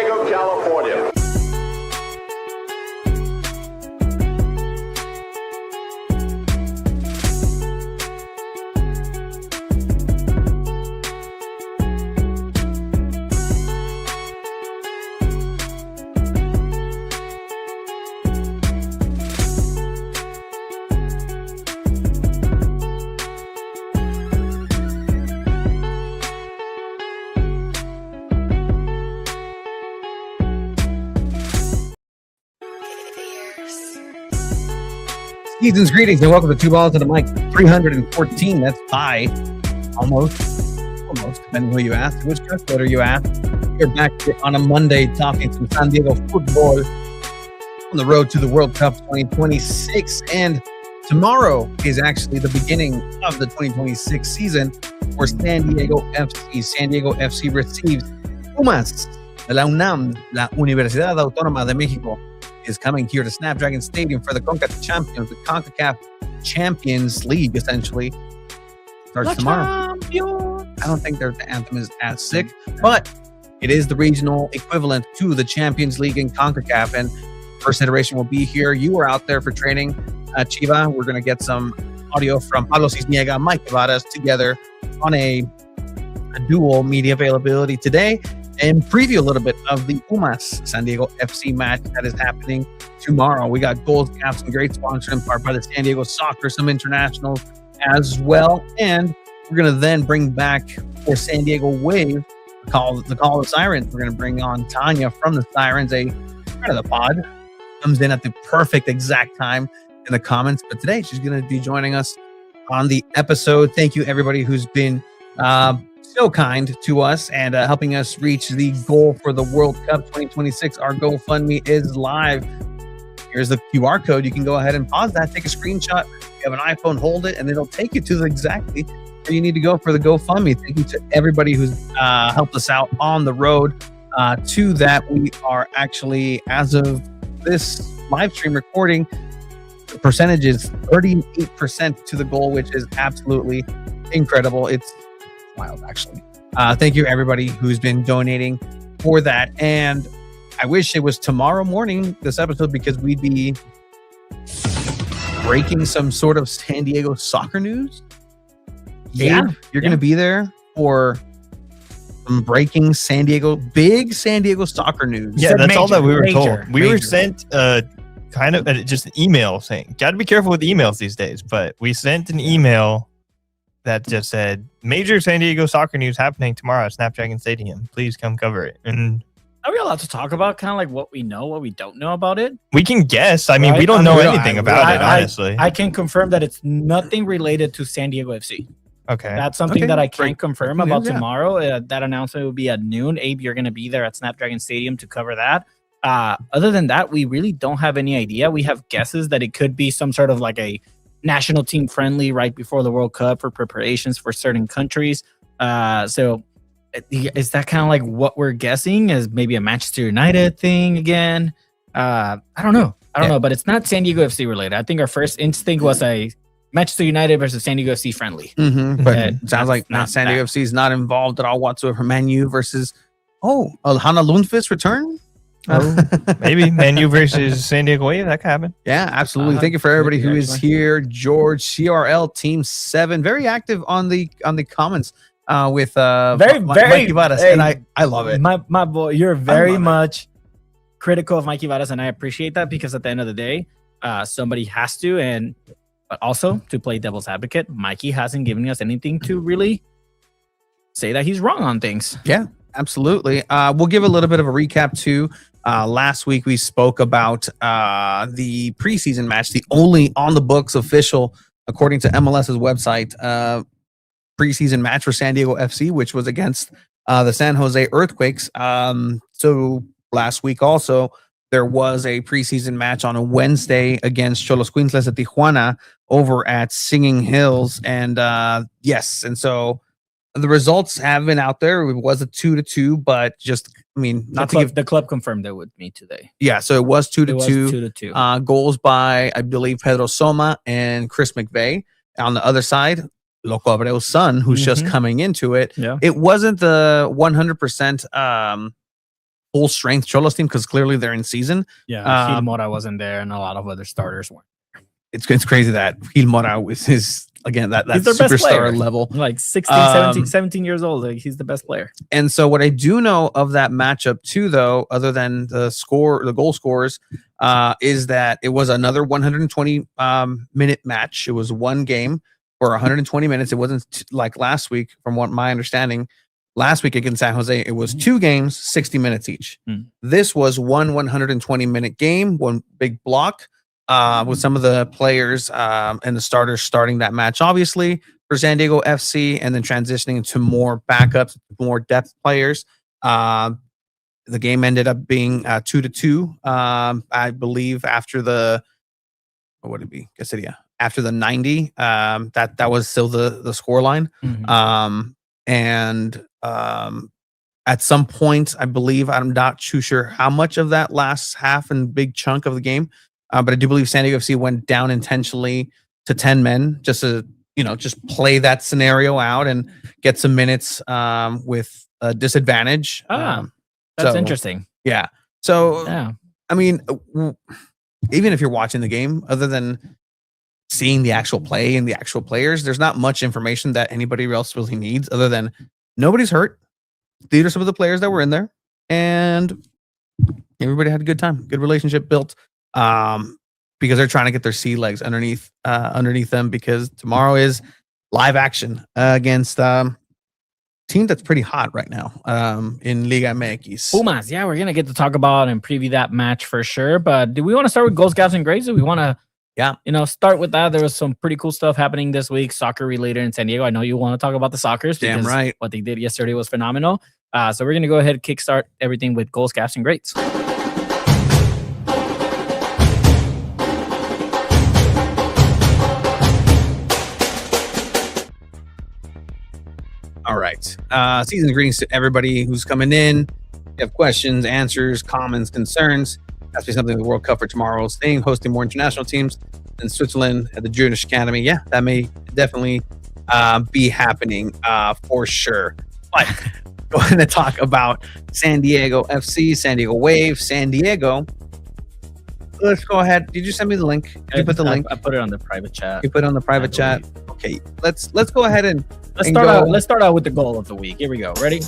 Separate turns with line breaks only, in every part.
Diego, California.
Season's greetings and welcome to Two Balls to the Mic 314. That's high. Almost, depending who you ask. Which dress code are you asked? We're back on a Monday talking some SanDiego.Futbol on the road to the World Cup 2026. And tomorrow is actually the beginning of the 2026 season for SanDiego.FC. SanDiego.FC receives Pumas de la UNAM, la Universidad Autónoma de México, is coming here to Snapdragon Stadium for the CONCACAF Champions League, essentially. Starts tomorrow. I don't think their anthem is as sick, but it is the regional equivalent to the Champions League in CONCACAF, and first iteration will be here. You were out there for training, Chiva. We're going to get some audio from Pablo Cisniega, Mike Tavares together on a dual media availability today, and preview a little bit of the Pumas SanDiego.FC match that is happening tomorrow. We got goals, caps, and great sponsored in part by the San Diego Soccer, some internationals as well. And we're going to then bring back for San Diego Wave the call of the Sirens. We're going to bring on Tanya from the Sirens, a friend of the pod. Comes in at the perfect exact time in the comments. But today she's going to be joining us on the episode. Thank you, everybody who's been so kind to us and helping us reach the goal for the World Cup 2026. Our GoFundMe is live. Here's the QR code. You can go ahead and pause that, take a screenshot. If you have an iPhone, hold it, and it'll take you to exactly where you need to go for the GoFundMe. Thank you to everybody who's helped us out on the road to that. We are actually, as of this live stream recording, the percentage is 38% to the goal, which is absolutely incredible. It's wild, actually. Thank you, everybody who's been donating for that. And I wish it was tomorrow morning, this episode, because we'd be breaking some sort of San Diego soccer news. Yeah, you're going to be there for some breaking big San Diego soccer news.
Yeah, that's all that we were told. We were sent kind of just an email saying, got to be careful with emails these days. But we sent an email that just said, major San Diego soccer news happening tomorrow at Snapdragon Stadium. Please come cover it. And
are we allowed to talk about kind of like what we know, what we don't know about it?
We can guess. I mean, we don't know anything about it, honestly.
I can confirm that it's nothing related to San Diego FC.
Okay.
That's something that I can confirm about tomorrow. That announcement will be at noon. Abe, you're going to be there at Snapdragon Stadium to cover that. Other than that, we really don't have any idea. We have guesses that it could be some sort of like a national team friendly right before the World Cup for preparations for certain countries. So is that kind of like what we're guessing as maybe a Manchester United thing again? I don't know. But it's not San Diego FC related. I think our first instinct was a Manchester United versus San Diego FC friendly.
But it sounds like San Diego FC is not involved at all whatsoever. Man U versus Hanna Lundqvist return?
Maybe Man U versus San Diego Wave. That could happen.
Yeah, absolutely. Thank you for everybody who is here. George, CRL Team 7, very active on the comments with
very
Mikey Vadas, and I love it.
My boy, you're very much critical of Mikey Vadas, and I appreciate that because at the end of the day, somebody has to. But also to play devil's advocate, Mikey hasn't given us anything to really say that he's wrong on things.
Yeah, absolutely. We'll give a little bit of a recap too. Last week we spoke about the preseason match, the only on the books official, according to MLS's website, preseason match for San Diego FC, which was against the San Jose Earthquakes. So last week also, there was a preseason match on a Wednesday against Xolos at Tijuana over at Singing Hills. And yes, and so the results have been out there. It was a 2-2, but
the club confirmed it with me today.
Yeah, so it was 2-2. Goals by, I believe, Pedro Soma and Chris McVeigh. On the other side, Loco Abreu's son, who's just coming into it. Yeah. It wasn't the 100% full strength Xolos team because clearly they're in season.
Yeah, Gil Mora wasn't there, and a lot of other starters weren't.
It's crazy that Gil Mora was his again that superstar level,
like 16, 17 years old. Like, he's the best player.
And so what I do know of that matchup too, though, other than the goal scores, is that it was another 120 minute match. It was one game for 120 minutes. It wasn't like last week, from what my understanding. Last week against San Jose, it was 2 games, 60 minutes each. This was one 120 minute game, one big block. With some of the players and the starters starting that match, obviously, for SanDiego FC, and then transitioning to more backups, more depth players. The game ended up being 2-2, I believe, after the, what would it be? After the 90, that was still the scoreline. At some point, I believe, I'm not too sure how much of that last half and big chunk of the game, but I do believe SanDiego FC went down intentionally to 10 men just to, just play that scenario out and get some minutes with a disadvantage.
That's interesting.
Yeah. So, I mean, even if you're watching the game, other than seeing the actual play and the actual players, there's not much information that anybody else really needs other than nobody's hurt. These are some of the players that were in there, and everybody had a good time, good relationship built. Because they're trying to get their sea legs underneath them, because tomorrow is live action against team that's pretty hot right now in Liga MX.
Pumas. Yeah, we're gonna get to talk about and preview that match for sure. But do we want to start with goals, gaps, and grades? Do we want to start with that? There was some pretty cool stuff happening this week, soccer related in San Diego. I know you want to talk about the Sockers.
Damn right.
What they did yesterday was phenomenal. So we're gonna go ahead and kickstart everything with goals, gaps, and grades.
All right. Season greetings to everybody who's coming in. If you have questions, answers, comments, concerns, that's be something the World Cup for tomorrow's thing, hosting more international teams in Switzerland at the Jewish Academy. Yeah, that may definitely be happening for sure. But going to talk about SanDiego FC, San Diego Wave, San Diego. Let's go ahead. Did you send me the link? Did you put the link?
I put it on the private chat.
You put it on the private chat? Okay. Let's go ahead and
let's start out with the goal of the week. Here we go. Ready?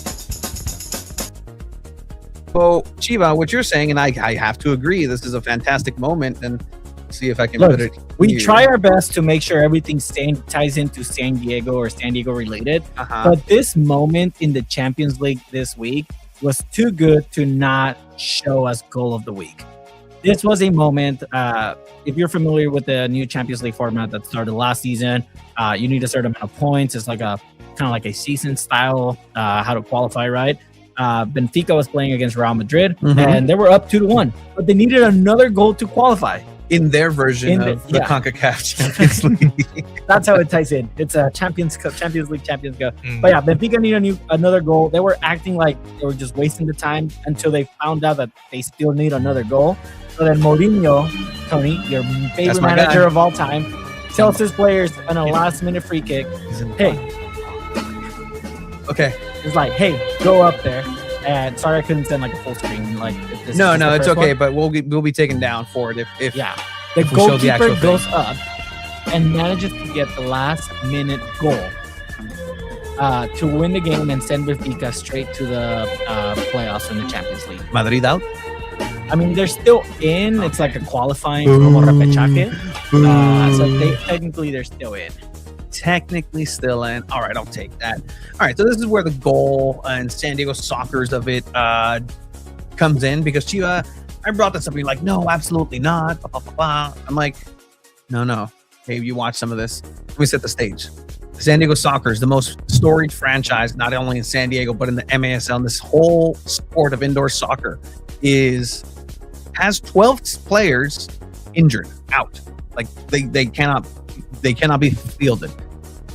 Well, Chiva, what you're saying, and I have to agree, this is a fantastic moment, and see if I can put it.
We try our best to make sure everything ties into San Diego or San Diego related. But this moment in the Champions League this week was too good to not show us goal of the week. This was a moment, if you're familiar with the new Champions League format that started last season, you need a certain amount of points. It's like kind of like a season style, how to qualify, right? Benfica was playing against Real Madrid, and they were up 2-1, but they needed another goal to qualify.
In their version of the CONCACAF Champions League.
That's how it ties in. It's a Champions League Champions Cup. But yeah, Benfica needed another goal. They were acting like they were just wasting the time until they found out that they still need another goal. So then Mourinho, Tony, your favorite manager of all time, tells his players on a last-minute free kick, hey.
Okay.
It's like, hey, go up there. And sorry I couldn't send like a full screen. Like
no, it's okay. But we'll be taken down for it if
the goalkeeper goes up and manages to get the last-minute goal to win the game and send Benfica straight to the playoffs in the Champions League.
Madrid out.
I mean, they're still in. It's like a qualifying como repechaje. So technically they're still in.
Technically still in. All right, I'll take that. All right, so this is where the goal and San Diego Soccers of it comes in, because Chiva, I brought this up and you're like, no, absolutely not. Blah, blah, blah, blah. I'm like, no. Hey, you watch some of this. Let me set the stage. San Diego Soccers, the most storied franchise, not only in San Diego, but in the NWSL, and this whole sport of indoor soccer has 12 players injured, out. Like they cannot be fielded.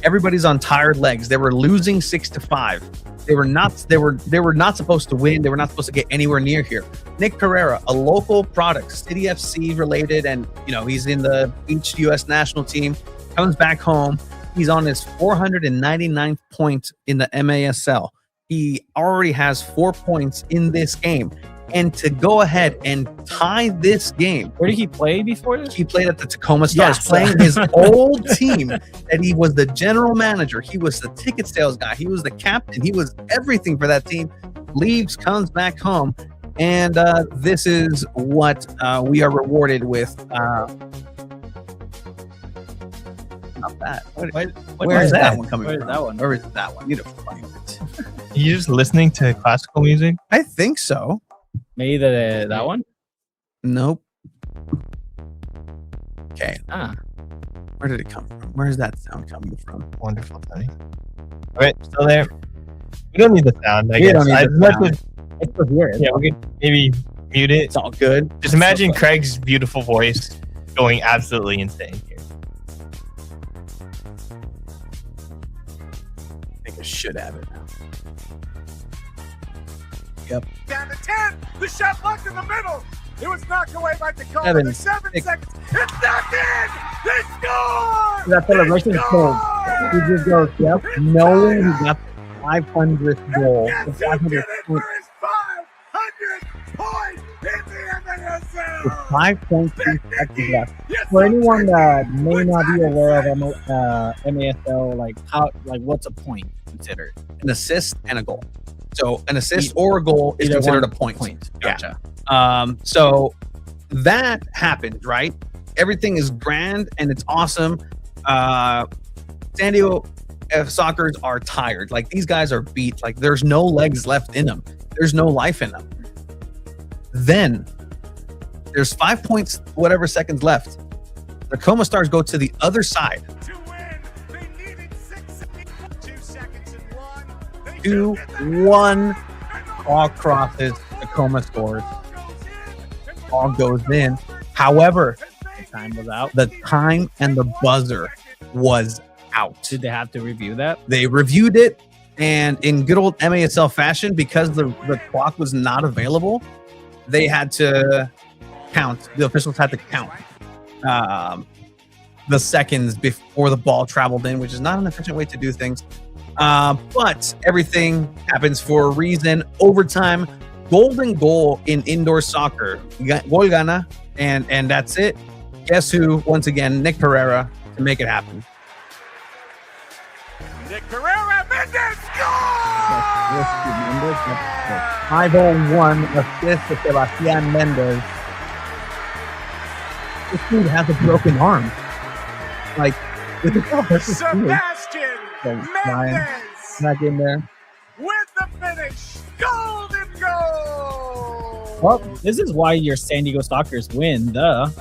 Everybody's on tired legs. They were losing 6-5. They were not supposed to win. They were not supposed to get anywhere near here. Nick Pereira, a local product, City FC related, and he's in the each U.S. national team, comes back home. He's on his 499th point in the MASL. He already has 4 points in this game. And to go ahead and tie this game.
Where did he play before this?
He played at the Tacoma Stars, playing his old team that he was the general manager. He was the ticket sales guy. He was the captain. He was everything for that team. Leaves, comes back home. And this is what we are rewarded with. Not bad. Where is that one coming from? Where is that one? You need to find it.
You just listening to classical music?
I think so.
Maybe that one?
Nope. Okay.
Ah.
Where did it come from? Where is that sound coming from?
Wonderful, Tony. All right, still there. We don't need the sound, I guess.
Don't need the sound.
It's still here.
Yeah, we could maybe mute it.
It's all good.
Just imagine Craig's beautiful voice going absolutely insane here.
I think I should have it now. Yep.
Down to 10. The shot blocked in the middle. It was knocked away by Tacoma.
7
seconds. It's knocked in. They scored.
That celebration is cold. He just goes, yep, knowing he got the 500th goal. The 500th point.
500th point in the NWSL.
With 5.3 seconds left. For anyone that may not be aware of NWSL,
what's a point considered?
An assist and a goal. So an assist or a goal is considered a point.
Gotcha.
Yeah. So that happened, right? Everything is grand and it's awesome. San Diego Sockers are tired. Like, these guys are beat. Like, there's no legs left in them. There's no life in them. Then there's 5 points, whatever seconds left. The Tacoma Stars go to the other side.
To win, they needed 6 2 seconds and 1.
2-1. All crosses. Tacoma scores. All goes in. However,
The time was out.
the time and the buzzer was out.
Did they have to review that?
They reviewed it, and in good old MASL fashion, because the clock was not available, they had to count. The officials had to count the seconds before the ball traveled in, which is not an efficient way to do things. But everything happens for a reason. Overtime, golden goal in indoor soccer. Gol gana, and that's it. Guess who? Once again, Nick Pereira to make it happen.
Nick Pereira, Mendez scores!
5-on-1 assist to Sebastian Mendez. This dude has a broken arm. Like,
Sebastian Mendez
back in there.
with the finish. Golden goal!
Well, this is why your San Diego Sockers win the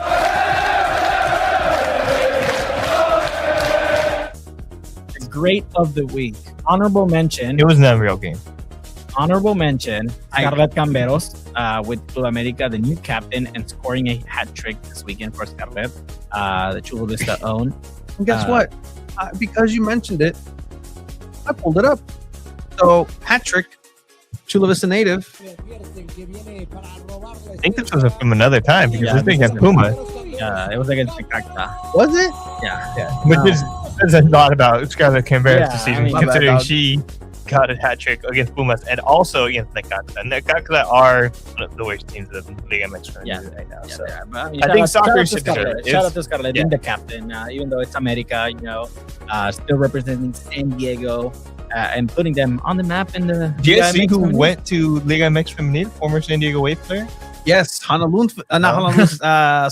Great of the Week. Honorable mention.
It was an unreal game.
Honorable mention, Scarlett Camberos with Club America, the new captain, and scoring a hat trick this weekend for Scarlett, the Chula Vista own.
And guess what? Because you mentioned it, I pulled it up. So, hat trick, Chula Vista native.
I think this was from another time because this thing had Pumas.
Yeah, it was against Necaxa.
Was it?
Yeah.
Which says a lot about Scarlett Camberos this season,
I mean,
considering she got a hat trick against Pumas and also against Necaxa. Necaxa are one of the worst teams of Liga MX right now. So I think soccer should deserve it.
Shout out to Scarlett, being the captain, even though it's America, still representing San Diego and putting them on the map in the.
Do you guys see who went to Liga MX Femenil, former San Diego Wave player?
Yes,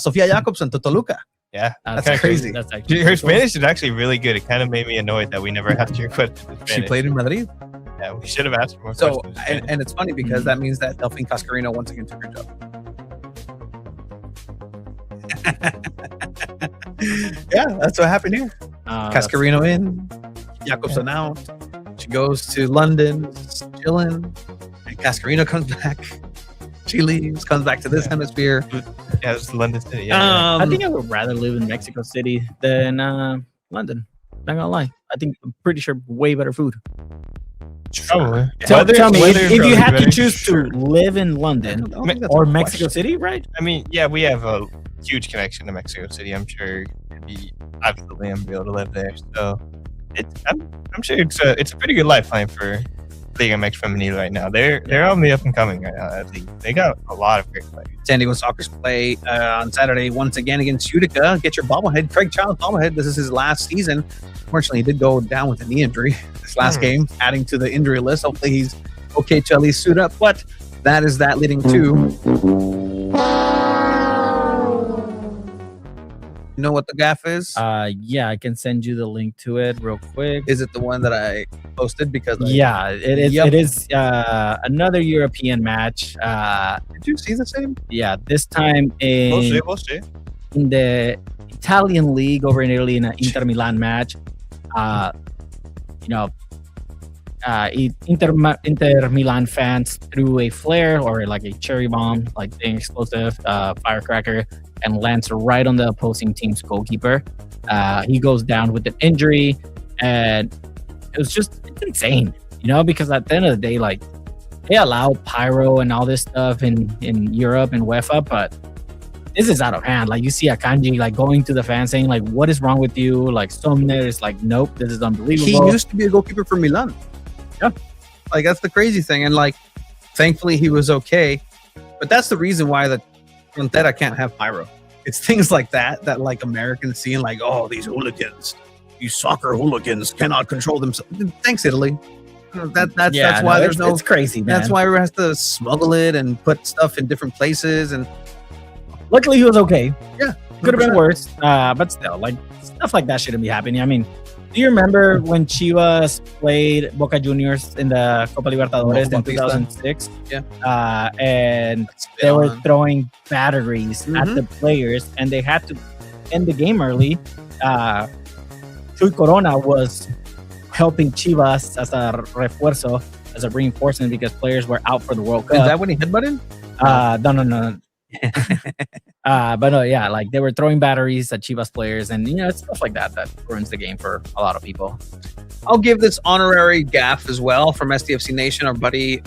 Sofia Jakobsen to Toluca.
Yeah,
that's crazy.
That's actually
her Spanish is actually really good. It kind of made me annoyed that we never asked her questions.
She played in Madrid.
Yeah, we should have asked her more
so,
questions.
and it's funny because that means that Delphine Cascarino once again took her job. Yeah, that's what happened here. Cascarino in, Jakobsen out. She goes to London, chilling, and Cascarino comes back. She leaves, comes back to this hemisphere.
Yeah, it's London City.
Yeah, I think I would rather live in Mexico City than London. Not gonna lie. I'm pretty sure way better food.
Probably.
Tell me, if you had to choose to live in London or Mexico City, right?
I mean, yeah, we have a huge connection to Mexico City. I'm sure it'd be absolutely unreal to live there. So I'm sure it's a pretty good lifeline for Liga MX Femenil right now. They're on the up and coming right now. I think they got a lot of great players.
San Diego Soccer's play on Saturday once again against Utica. Get your bobblehead, Craig Child's bobblehead. This is his last season. Unfortunately, he did go down with a knee injury this last game, adding to the injury list. Hopefully, he's okay to at least suit up. But that is that leading to. You know what the gaff is?
Yeah, I can send you the link to it real quick.
Is it the one that I posted? Because
yeah, it is.
Yep.
It is another European match.
Did you see the same?
Yeah, this time in the Italian league over in Italy in an Inter Milan match. Inter Milan fans threw a flare or like a cherry bomb, like an explosive firecracker, and lands right on the opposing team's goalkeeper. He goes down with an injury, and it's insane, because at the end of the day, like, they allow pyro and all this stuff in Europe and UEFA, but this is out of hand. Like, you see Akanji like going to the fans saying like, "What is wrong with you?" Like, Somner is like, "Nope, this is unbelievable."
He used to be a goalkeeper for Milan.
Yeah,
like, that's the crazy thing, and like, thankfully he was okay. But that's the reason why the Frontera can't have pyro. It's things like that like Americans see and like, oh, these hooligans, these soccer hooligans cannot control themselves. Thanks, Italy. That's why there's no.
It's crazy, man.
That's why everyone has to smuggle it and put stuff in different places. And
luckily, he was okay.
Yeah,
could have been worse. But still, like, stuff like that shouldn't be happening. I mean, do you remember when Chivas played Boca Juniors in the Copa Libertadores in 2006?
Yeah.
And they were throwing batteries at the players, and they had to end the game early. Chuy Corona was helping Chivas as a refuerzo, as a reinforcement, because players were out for the World Cup.
Is that when he headbutted?
No. But no, yeah, like, they were throwing batteries at Chivas players, and it's stuff like that ruins the game for a lot of people.
I'll give this honorary gaff as well from SDFC Nation, our buddy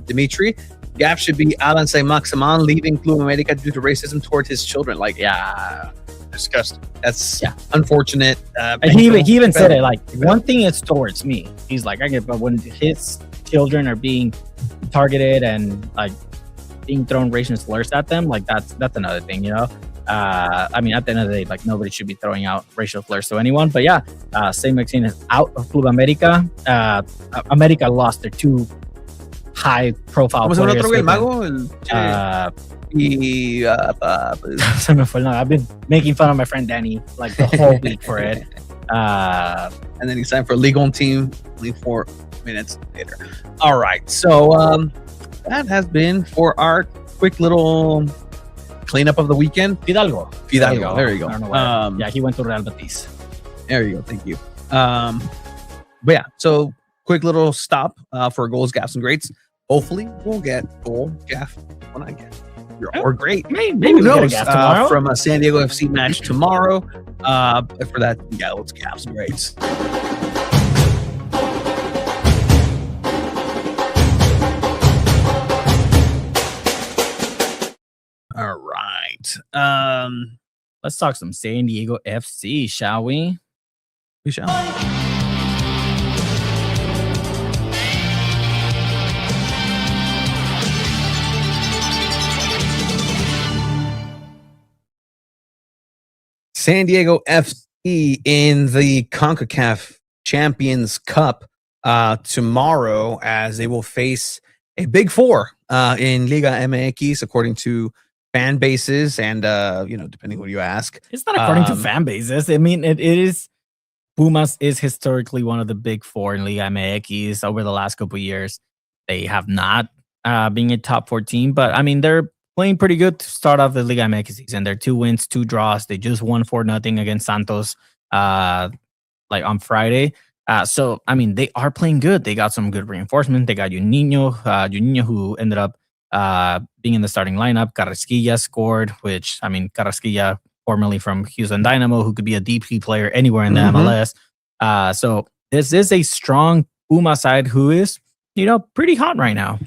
Dimitri. Gaff should be Alan Saint-Maximin leaving Club America due to racism toward his children. Like, yeah, disgusting. That's unfortunate.
And he even said it, like, one thing is towards me. He's like, I get, but when his children are being targeted and like being thrown racial slurs at them, like, that's another thing, I mean, at the end of the day, like, nobody should be throwing out racial slurs to anyone. But yeah, Saint Maxine is out of Club America. America lost their two high-profile players. I've been making fun of my friend Danny like the whole week for it.
And then he signed for a legal team only 4 minutes later. All right, so that has been for our quick little cleanup of the weekend.
Fidalgo.
There you go.
I don't know where. He went to Real Betis.
There you go. Thank you. But yeah, so quick little stop for goals, gaffs, and greats. Hopefully, we'll get goal, gaff, when I get or great.
Maybe we'll get a gaff tomorrow
from a San Diego FC match tomorrow. For that, yeah, let's gaffs and greats. All right.
Let's talk some San Diego FC, shall we?
We shall. San Diego FC in the CONCACAF Champions Cup tomorrow, as they will face a Big Four in Liga MX, according to fan bases and depending who you ask.
It's not according to fan bases. I mean, it is. Pumas is historically one of the Big Four in Liga MX. Over the last couple of years, they have not been a top 4 team, but I mean, they're playing pretty good to start off the Liga MX season. They're 2 wins, 2 draws. They just won 4-0 against Santos on Friday. So, I mean, they are playing good. They got some good reinforcement. They got Juninho, who ended up being in the starting lineup. Carrasquilla scored, which, I mean, Carrasquilla, formerly from Houston Dynamo, who could be a DP player anywhere in the MLS. So this is a strong Puma side who is, pretty hot right now.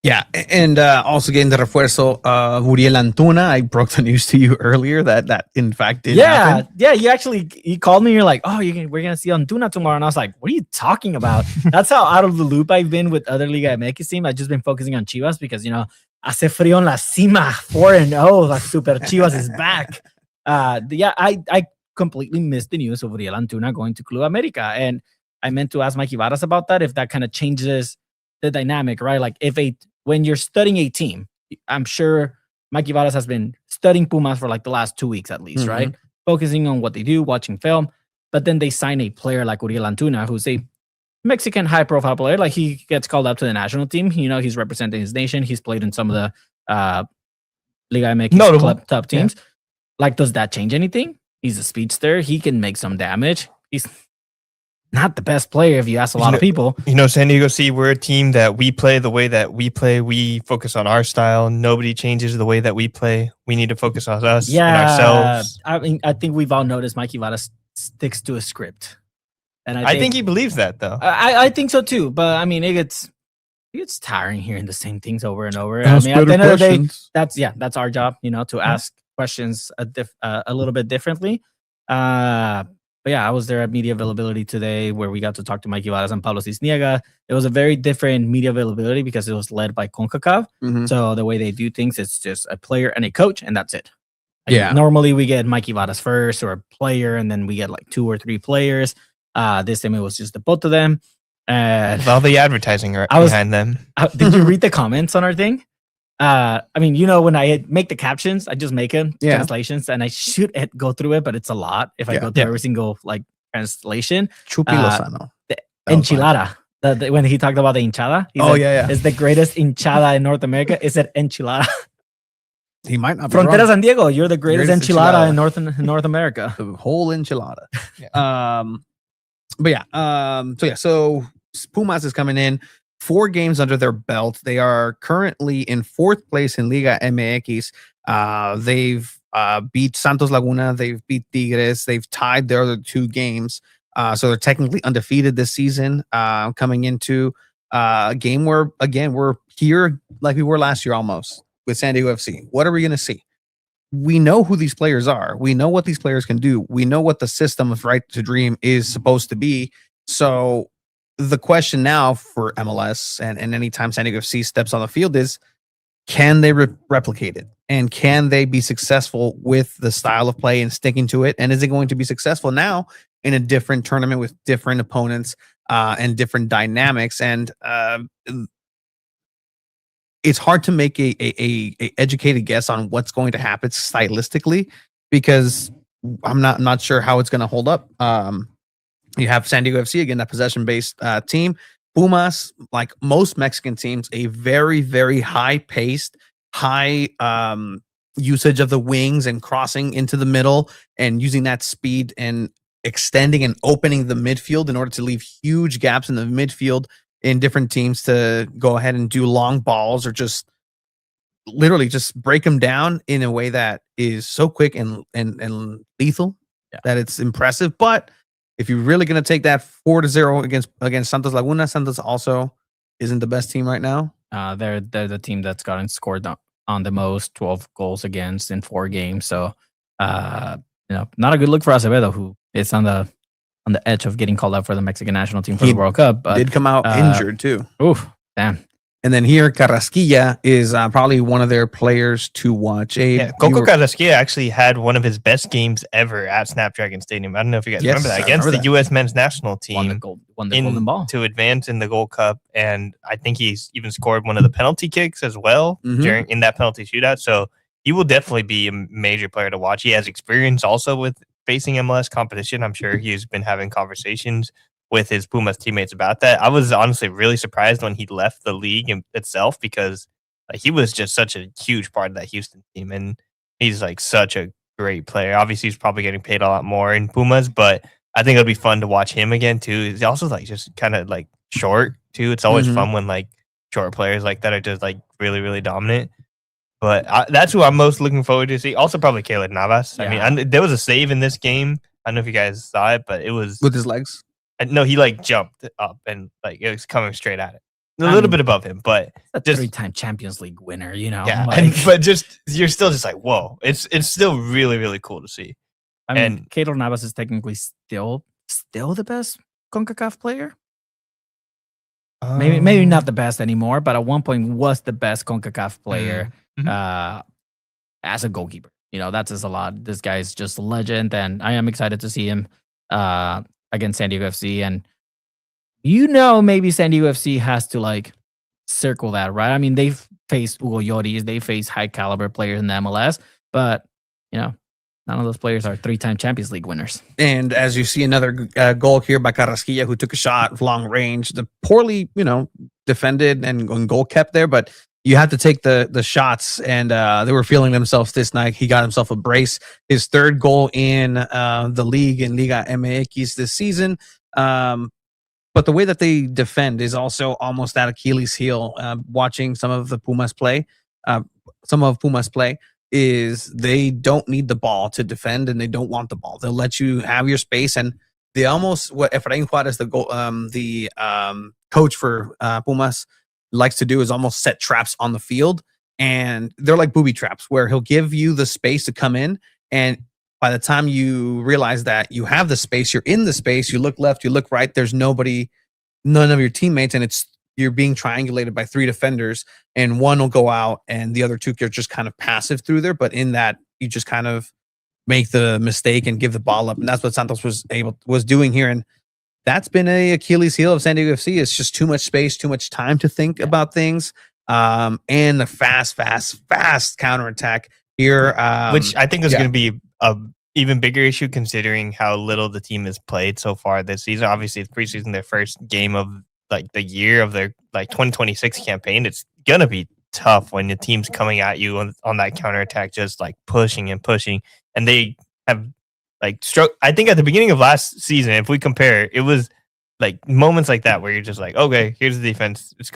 Yeah, and also getting the refuerzo, Uriel Antuna. I broke the news to you earlier that in fact did happen.
Yeah. You called me. You're like, oh, we're gonna see Antuna tomorrow, and I was like, what are you talking about? That's how out of the loop I've been with other Liga MX team. I've just been focusing on Chivas because hace frío en la cima, 4-0. Like Super Chivas is back. I completely missed the news of Uriel Antuna going to Club America, and I meant to ask Mikey Varas about that. If that kind of changes the dynamic, right? Like when you're studying a team, I'm sure Mikey Varas has been studying Pumas for like the last 2 weeks at least, right? Focusing on what they do, watching film. But then they sign a player like Uriel Antuna, who's a Mexican high-profile player. Like he gets called up to the national team. He's representing his nation. He's played in some of the Liga MX club top teams. Yeah. Like, does that change anything? He's a speedster. He can make some damage. He's not the best player if you ask a lot of people.
San Diego C, we're a team that we play the way that we play. We focus on our style. Nobody changes the way that we play. We need to focus on us and ourselves.
I mean, I think we've all noticed Mikey Varas sticks to a script. And
I think he believes that, though.
I think so, too. But, I mean, it gets tiring hearing the same things over and over. I mean, at the end of the day, that's our job, to ask questions a little bit differently. But yeah, I was there at media availability today where we got to talk to Mikey Varas and Pablo Cisniega. It was a very different media availability because it was led by CONCACAF. So the way they do things, it's just a player and a coach, and that's it. Normally we get Mikey Varas first or a player, and then we get like 2 or 3 players. This time it was just the both of them.
With all the advertising behind them.
Did you read the comments on our thing? I mean, when I make the captions, I just make them translations, and I should go through it, but it's a lot if I go through every single translation.
Chupi Lozano.
The enchilada. When he talked about the hinchada, it's the greatest hinchada in North America. It said enchilada.
He might not be
Frontera SanDiego, you're the greatest enchilada in North America.
The whole enchilada. So Pumas is coming in. 4 games under their belt. They are currently in 4th place in Liga MX. They've beat Santos Laguna. They've beat Tigres. They've tied their other 2 games. So they're technically undefeated this season, coming into a game where, again, we're here like we were last year almost with San Diego FC. What are we going to see? We know who these players are. We know what these players can do. We know what the system of Right to Dream is supposed to be. So the question now for MLS and anytime San Diego FC steps on the field is, can they replicate it? And can they be successful with the style of play and sticking to it? And is it going to be successful now in a different tournament with different opponents and different dynamics? And it's hard to make a educated guess on what's going to happen stylistically because I'm not sure how it's going to hold up. You have San Diego FC, again, that possession-based team. Pumas, like most Mexican teams, a very, very high-paced, high usage of the wings and crossing into the middle and using that speed and extending and opening the midfield in order to leave huge gaps in the midfield in different teams to go ahead and do long balls or just literally just break them down in a way that is so quick and lethal that it's impressive. But if you're really going to take that 4-0 against Santos Laguna, Santos also isn't the best team right now.
They're the team that's gotten scored on the most, 12 goals against in 4 games. So, not a good look for Acevedo, who is on the edge of getting called up for the Mexican national team for the World Cup. But
did come out injured too.
Oof, damn.
And then here, Carrasquilla is probably one of their players to watch.
Coco Carrasquilla actually had one of his best games ever at Snapdragon Stadium. I don't know if you guys remember that. Against the U.S. men's national team.
Won the golden ball.
To advance in the Gold Cup. And I think he's even scored one of the penalty kicks as well in that penalty shootout. So he will definitely be a major player to watch. He has experience also with facing MLS competition. I'm sure he's been having conversations with his Pumas teammates about that. I was honestly really surprised when he left the league itself because he was just such a huge part of that Houston team, and he's like such a great player. Obviously, he's probably getting paid a lot more in Pumas, but I think it'll be fun to watch him again too. He's also like just kind of like short too. It's always fun when like short players like that are just like really, really dominant. But that's who I'm most looking forward to see. Also, probably Caleb Navas. Yeah. I mean, there was a save in this game. I don't know if you guys saw it, but it was
with his legs.
No, he like jumped up and like it was coming straight at it. little bit above him, but
a
just
3-time Champions League winner, you know.
yeah.
Like,
But just you're still just like, whoa! It's still really really cool to see.
I mean, Keylor Navas is technically still the best CONCACAF player. Maybe not the best anymore, but at one point was the best CONCACAF player as a goalkeeper. You know, that says a lot. This guy's just a legend, and I am excited to see him against SanDiego FC. And you know, maybe SanDiego FC has to like circle that, right? I mean, they've faced Hugo Lloris, they face high caliber players in the MLS, but you know, none of those players are 3-time Champions League winners.
And as you see another goal here by Carrasquilla, who took a shot long range, the poorly, defended and goal kept there, but you have to take the shots, and they were feeling themselves this night. He got himself a brace, his third goal in the league in Liga MX this season. But the way that they defend is also almost that Achilles heel. Watching some of Pumas play is they don't need the ball to defend, and they don't want the ball. They'll let you have your space, and they almost, what Efrain Juarez, the coach for Pumas, likes to do is almost set traps on the field, and they're like booby traps where he'll give you the space to come in, and by the time you realize that you have the space, you're in the space, you look left, you look right, there's none of your teammates, and you're being triangulated by 3 defenders, and one will go out and the other 2 are just kind of passive through there, but in that you just kind of make the mistake and give the ball up, and that's what Santos was doing here. And that's been a Achilles heel of SanDiego FC. It's just too much space, too much time to think about things, and the fast counterattack here,
which I think is going to be a even bigger issue considering how little the team has played so far this season. Obviously, it's preseason, their first game of like the year of their like 2026 campaign. It's gonna be tough when the team's coming at you on that counterattack, just like pushing, and they have like struck. I think at the beginning of last season, if we compare, it was like moments like that where you're just like, okay, here's the defense. It's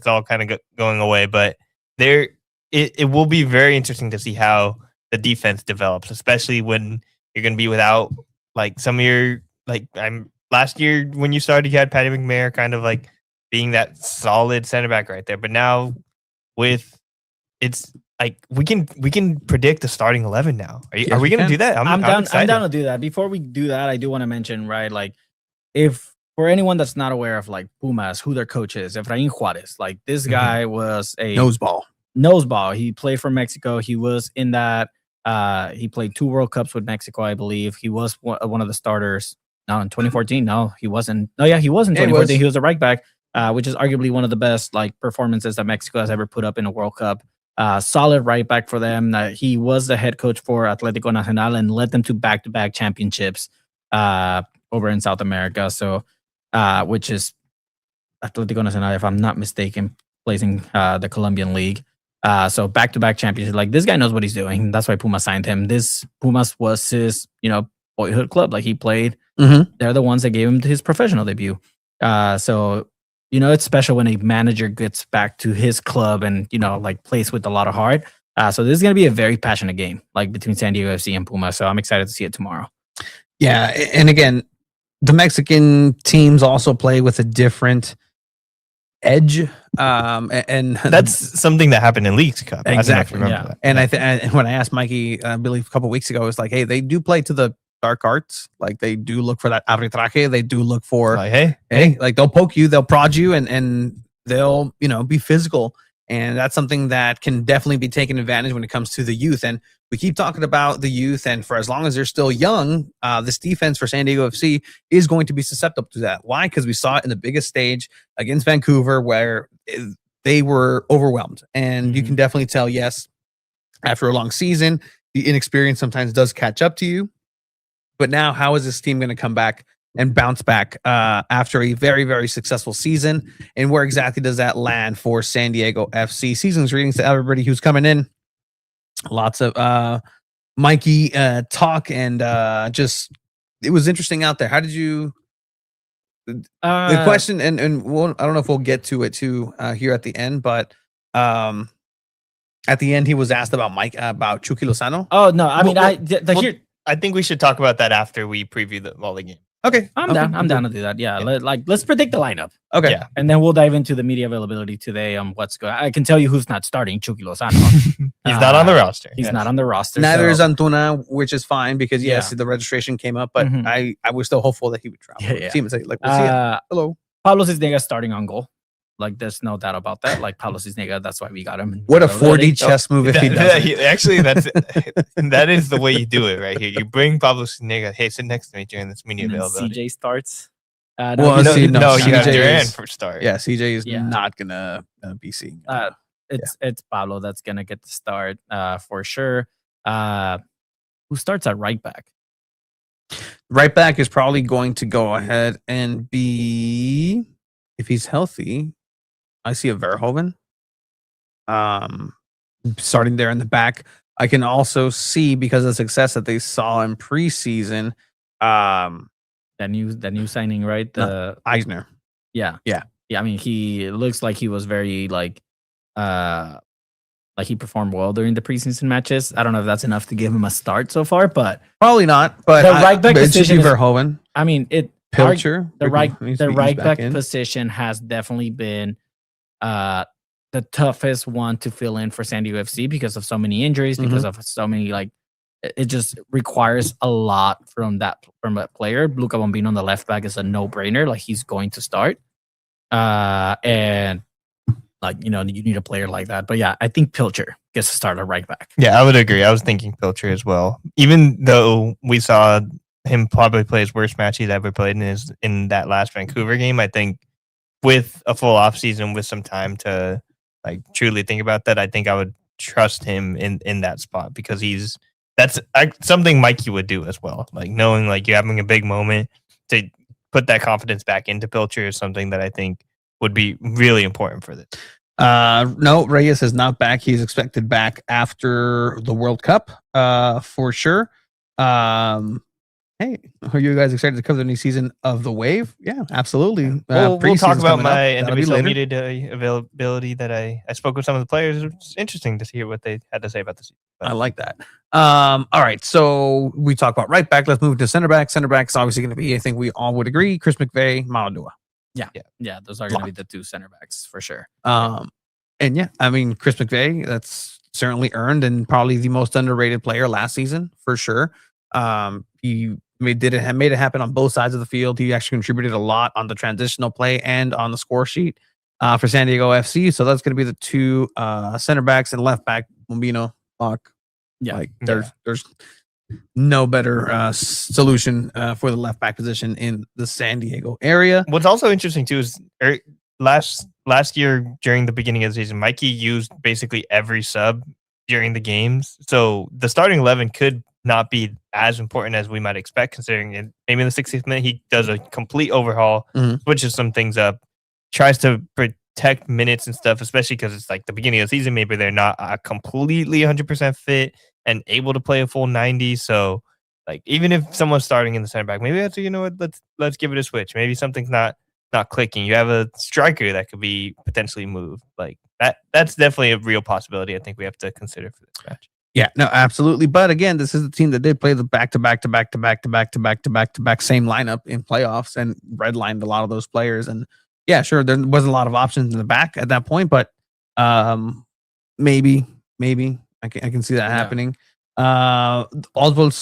all kind of going away. But it will be very interesting to see how the defense develops, especially when you're going to be without like some of your last year when you started, you had Patty McMahon kind of like being that solid center back right there. But now it's like we can predict the starting 11 now. Are we going to do that?
I'm down to do that. Before we do that, I do want to mention, right, like if for anyone that's not aware of like Pumas, who their coach is, Efrain Juarez, like this guy was a noseball. He played for Mexico. He was in that. He played 2 World Cups with Mexico, I believe. He was one of the starters. No, in 2014. No, he wasn't. No, yeah, he was in 2014. He was a right back, which is arguably one of the best like performances that Mexico has ever put up in a World Cup. Solid right back for them. He was the head coach for Atlético Nacional and led them to back-to-back championships over in South America. So, which is Atlético Nacional, if I'm not mistaken, plays in the Colombian League. So back-to-back championships. Like this guy knows what he's doing. That's why Pumas signed him. This Pumas was his, boyhood club. Like he played. They're the ones that gave him his professional debut. So it's special when a manager gets back to his club and like plays with a lot of heart. So this is going to be a very passionate game, like between SanDiego FC and Pumas. So I'm excited to see it tomorrow.
Yeah, and again, the Mexican teams also play with a different edge, and
that's something that happened in Leagues Cup.
Exactly.
That.
And when I asked Mikey, I believe a couple weeks ago, it was like, hey, they do play to the dark arts. Like they do look for that arbitraje. They do look for
like,
hey, like they'll poke you, they'll prod you, and they'll be physical. And that's something that can definitely be taken advantage when it comes to the youth. And we keep talking about the youth, and for as long as they're still young, this defense for SanDiego FC is going to be susceptible to that. Why? Because we saw it in the biggest stage against Vancouver where they were overwhelmed. And you can definitely tell, yes, after a long season, the inexperience sometimes does catch up to you. But now, how is this team going to come back and bounce back after a very, very successful season? And where exactly does that land for SanDiego FC? Season's greetings to everybody who's coming in. Lots of Mikey talk, and just it was interesting out there. How did you? The question, and I don't know if we'll get to it too here at the end, but at the end he was asked about Chucky Lozano.
Oh no, I mean,
I think we should talk about that after we preview all the game.
Okay.
I'm down. I'm down to do that. Yeah. Let's predict the lineup.
Okay.
Yeah.
And then we'll dive into the media availability today on what's going. I can tell you who's not starting. Chucky Lozano.
He's not on the roster.
He's not on the roster.
Neither is
so-
Antuna, which is fine because yes,
Yeah.
the registration came up, but
Mhm.
I was still hopeful that he would travel.
Yeah, yeah.
See him and say, like, we'll see ya. Hello.
Pablo Cisnega starting on goal. Like, there's no doubt about that. Like, Pablo Cisnega, that's why we got him.
What a 4D chess move if he does.
Actually, that is the way you do it right here. You bring Pablo Cisnega. Hey, sit next to me during this media availability.
CJ starts.
Well,
No, you have
CJ
Duran
is-
for start.
Yeah, CJ is
Yeah.
not gonna be seeing.
It's Pablo that's gonna get the start for sure. Who starts at right back?
Right back is probably going to go ahead and be, if he's healthy, I see a Verhoeven. Starting there in the back. I can also see, because of the success that they saw in preseason,
That new signing, right?
Eisner.
Yeah. I mean, he looks like he was very like he performed well during the preseason matches. I don't know if that's enough to give him a start so far, but
Probably not, but
The right back
it should be
position is-
Verhoeven.
I mean,
Pilcher.
the right
needs to be
right
eased
back
in.
position has definitely been the toughest one to fill in for SanDiego FC because of so many injuries, because of so many it just requires a lot from that player. Luca Bombino on the left back is a no-brainer. Like, he's going to start. And you need a player like that. But yeah, I think Pilcher gets to start at right back.
Yeah, I would agree. I was thinking Pilcher as well. Even though we saw him probably play his worst match he's ever played in that last Vancouver game, I think with a full off season with some time to truly think about that, I think I would trust him in that spot because that's something Mikey would do as well. Like, knowing you're having a big moment, to put that confidence back into Pilcher is something that I think would be really important for this.
No, Reyes is not back. He's expected back after the World Cup, for sure. Hey, are you guys excited to cover the new season of The Wave? Yeah, absolutely.
We'll talk about my
That'll be
NWSL
later.
media day availability that I spoke with some of the players. It's interesting to hear what they had to say about the season.
I like that. All right, so we talk about right back. Let's move to center back. Center back is obviously going to be, I think we all would agree, Chris McVeigh, Maladua.
Yeah, those are going to be the two center backs for sure.
And yeah, I mean, Chris McVeigh, that's certainly earned and probably the most underrated player last season for sure. He made it happen on both sides of the field. He actually contributed a lot on the transitional play and on the score sheet for SanDiego FC. So that's going to be the two center backs, and left back, Bombino, Bach.
Yeah,
There's no better solution for the left back position in the San Diego area.
What's also interesting too is last year during the beginning of the season, Mikey used basically every sub during the games. So the starting 11 could not be as important as we might expect, considering maybe in the 60th minute he does a complete overhaul, switches some things up, tries to protect minutes and stuff, especially because it's the beginning of the season. Maybe they're not completely 100% fit and able to play a full 90. So even if someone's starting in the center back, maybe that's, let's give it a switch. Maybe something's not clicking. You have a striker that could be potentially moved. That's definitely a real possibility I think we have to consider for this match.
Yeah, no, absolutely. But again, this is the team that did play the back to back same lineup in playoffs and redlined a lot of those players. And yeah, sure, there wasn't a lot of options in the back at that point, but maybe I can see that happening. Oswald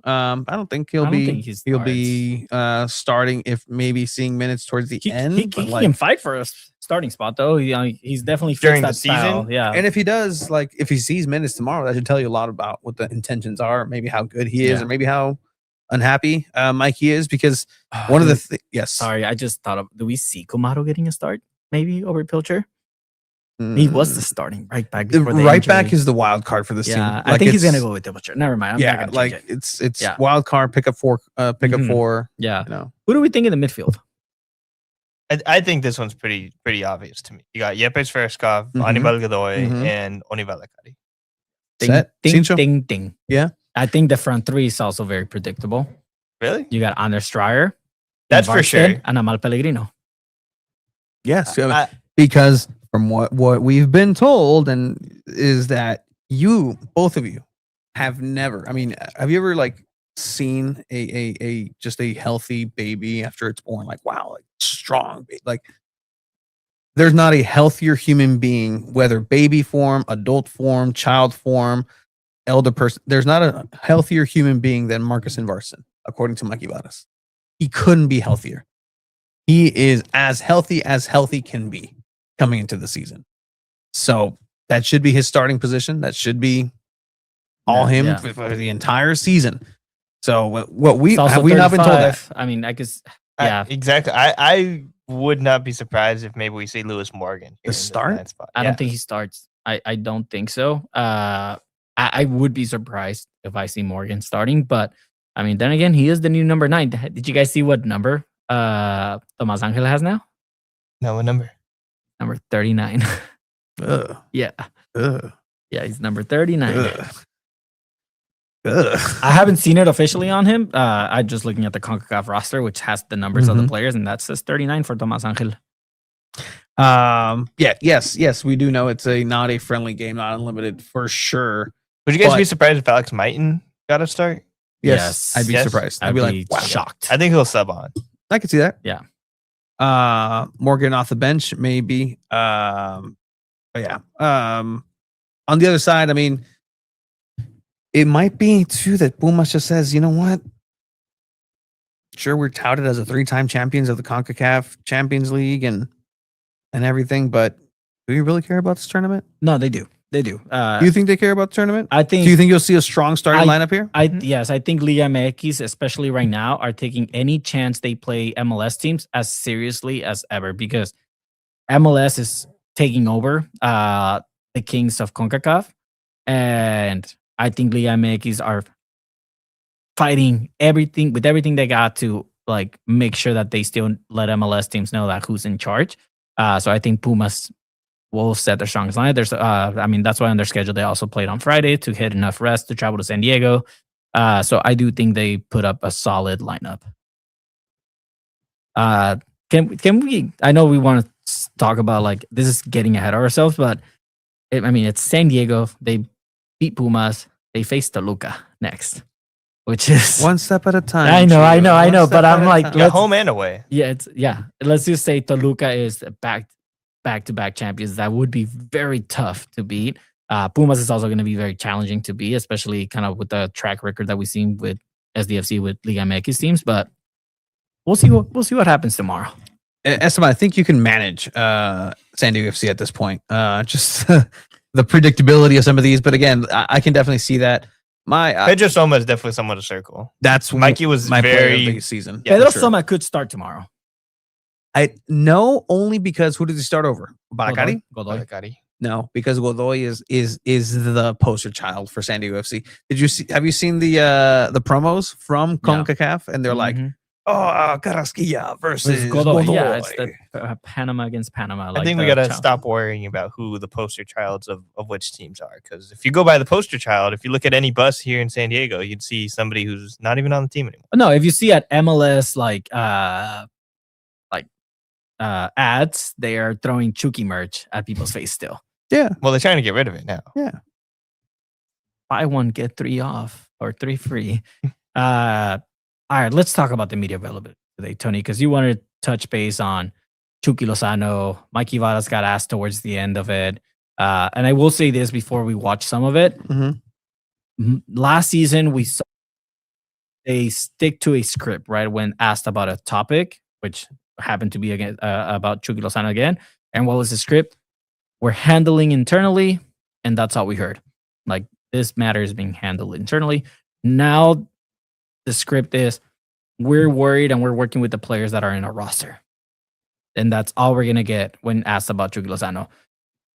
I don't think he'll be starting, if maybe seeing minutes towards the end.
He can fight for a starting spot though. He's definitely
during
that
the season.
style. Yeah,
And if he does, if he sees minutes tomorrow, that should tell you a lot about what the intentions are, maybe how good he is, or maybe how unhappy Mikey is. Because one of the yes,
sorry, I just thought of. Do we see Kumaro getting a start maybe over Pilcher? He was the starting right back.
The right back is the wild card for this team.
I think he's gonna go with Pilcher. Never mind. I'm not gonna change it.
It's wild card. Pick up four.
Yeah.
You know.
Who do we think in the midfield?
I think this one's pretty obvious to me. You got Yepes Ferskov, Anibal Godoy, and Oni Valakari.
Ding.
Yeah.
I think the front three is also very predictable.
Really?
You got Anders Stryer.
That's for sure.
And Amal Pellegrino.
Yes. Because from what we've been told, and is that both of you have never, have you ever seen a just a healthy baby after it's born. Like, wow, like strong. Like, there's not a healthier human being, whether baby form, adult form, child form, elder person. There's not a healthier human being than Marcus Invarson, according to Mikey Vadas. He couldn't be healthier. He is as healthy can be coming into the season. So that should be his starting position. That should be all him for the entire season. So what we have we not been told that?
I mean, I guess
exactly. I would not be surprised if maybe we see Lewis Morgan
to start.
I don't think he starts. I don't think so. I would be surprised if I see Morgan starting, but I mean, then again, he is the new number 9. Did you guys see what number Tomas Angel has now?
No, what number?
Number 39. Yeah. Yeah, he's number 39. I haven't seen it officially on him. I'm just looking at the CONCACAF roster, which has the numbers of the players, and that says 39 for Tomas Angel.
Yes, we do know it's not a friendly game, not unlimited for sure.
Would you guys be surprised if Alex Mighton got a start?
Yes. I'd be surprised. I'd be like, wow,
shocked.
I think he'll sub on.
I could see that.
Yeah.
Morgan off the bench, maybe. But yeah. On the other side, I mean, it might be too that Pumas just says, you know what? Sure, we're touted as a 3-time champions of the CONCACAF Champions League and everything, but do you really care about this tournament?
No, they do. They do.
Do you think they care about the tournament?
Do
you think you'll see a strong starting lineup here?
Yes, I think Liga MX, especially right now, are taking any chance they play MLS teams as seriously as ever because MLS is taking over the kings of CONCACAF, and I think Liga MX are fighting everything they got to like make sure that they still let MLS teams know that who's in charge. So I think Pumas will set their strongest line. There's, I mean, that's why on their schedule they also played on Friday to get enough rest to travel to San Diego. So I do think they put up a solid lineup. Can we? I know we want to talk about like this is getting ahead of ourselves, but it's San Diego. They beat Pumas. They face Toluca next, which is
one step at a time.
I know. But I'm like,
home and away.
Yeah. Let's just say Toluca is back-to-back champions. That would be very tough to beat. Pumas is also going to be very challenging to beat, especially kind of with the track record that we've seen with SDFC with Liga MX teams. But we'll see what happens tomorrow.
Esteban, I think you can manage SanDiego.FC at this point. Just the predictability of some of these, but again, I can definitely see that.
Pedro Soma is definitely someone to circle.
That's
Mikey was
my player
very
of the season.
Yeah, Pedro Soma could start tomorrow.
I know only because who did he start over? Godoy?
Godoy.
No, because Godoy is the poster child for SanDiego.FC. Have you seen the promos from CONCACAF? And they're like, Carrasquilla versus Godoy.
Yeah, it's the Panama against Panama.
I think we got to stop worrying about who the poster childs of which teams are. Because if you go by the poster child, if you look at any bus here in San Diego, you'd see somebody who's not even on the team anymore.
No, if you see at MLS ads, they are throwing Chucky merch at people's face still.
Yeah.
Well, they're trying to get rid of it now.
Yeah.
Buy one, get 3 off or 3 free. All right, let's talk about the media availability today, Tony, because you wanted to touch base on Chucky Lozano. Mikey Vadas got asked towards the end of it. And I will say this before we watch some of it. Mm-hmm. Last season, we saw they stick to a script, right? When asked about a topic, which happened to be again about Chucky Lozano again. And what was the script? We're handling internally, and that's all we heard. Like, this matter is being handled internally. Now, the script is we're worried and we're working with the players that are in our roster. And that's all we're going to get when asked about Chucky Lozano.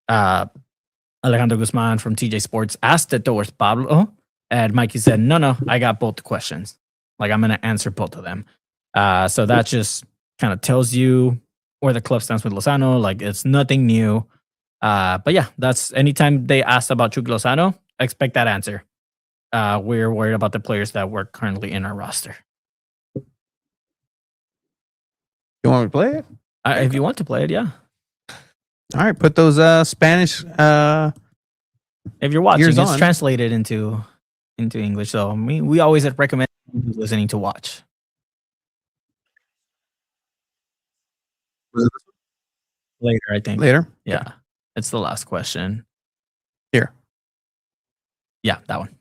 Alejandro Guzman from TJ Sports asked it towards Pablo, and Mikey said, no, I got both the questions. Like, I'm going to answer both of them. So that just kind of tells you where the club stands with Lozano. Like, it's nothing new. But yeah, that's anytime they ask about Chucky Lozano, expect that answer. We're worried about the players that were currently in our roster.
You want me to play it?
If you want to play it, yeah.
All right, put those Spanish.
If you're watching, it's translated into English. So we always recommend listening to watch. Later, I think.
Later?
Yeah. It's the last question.
Here.
Yeah, that one.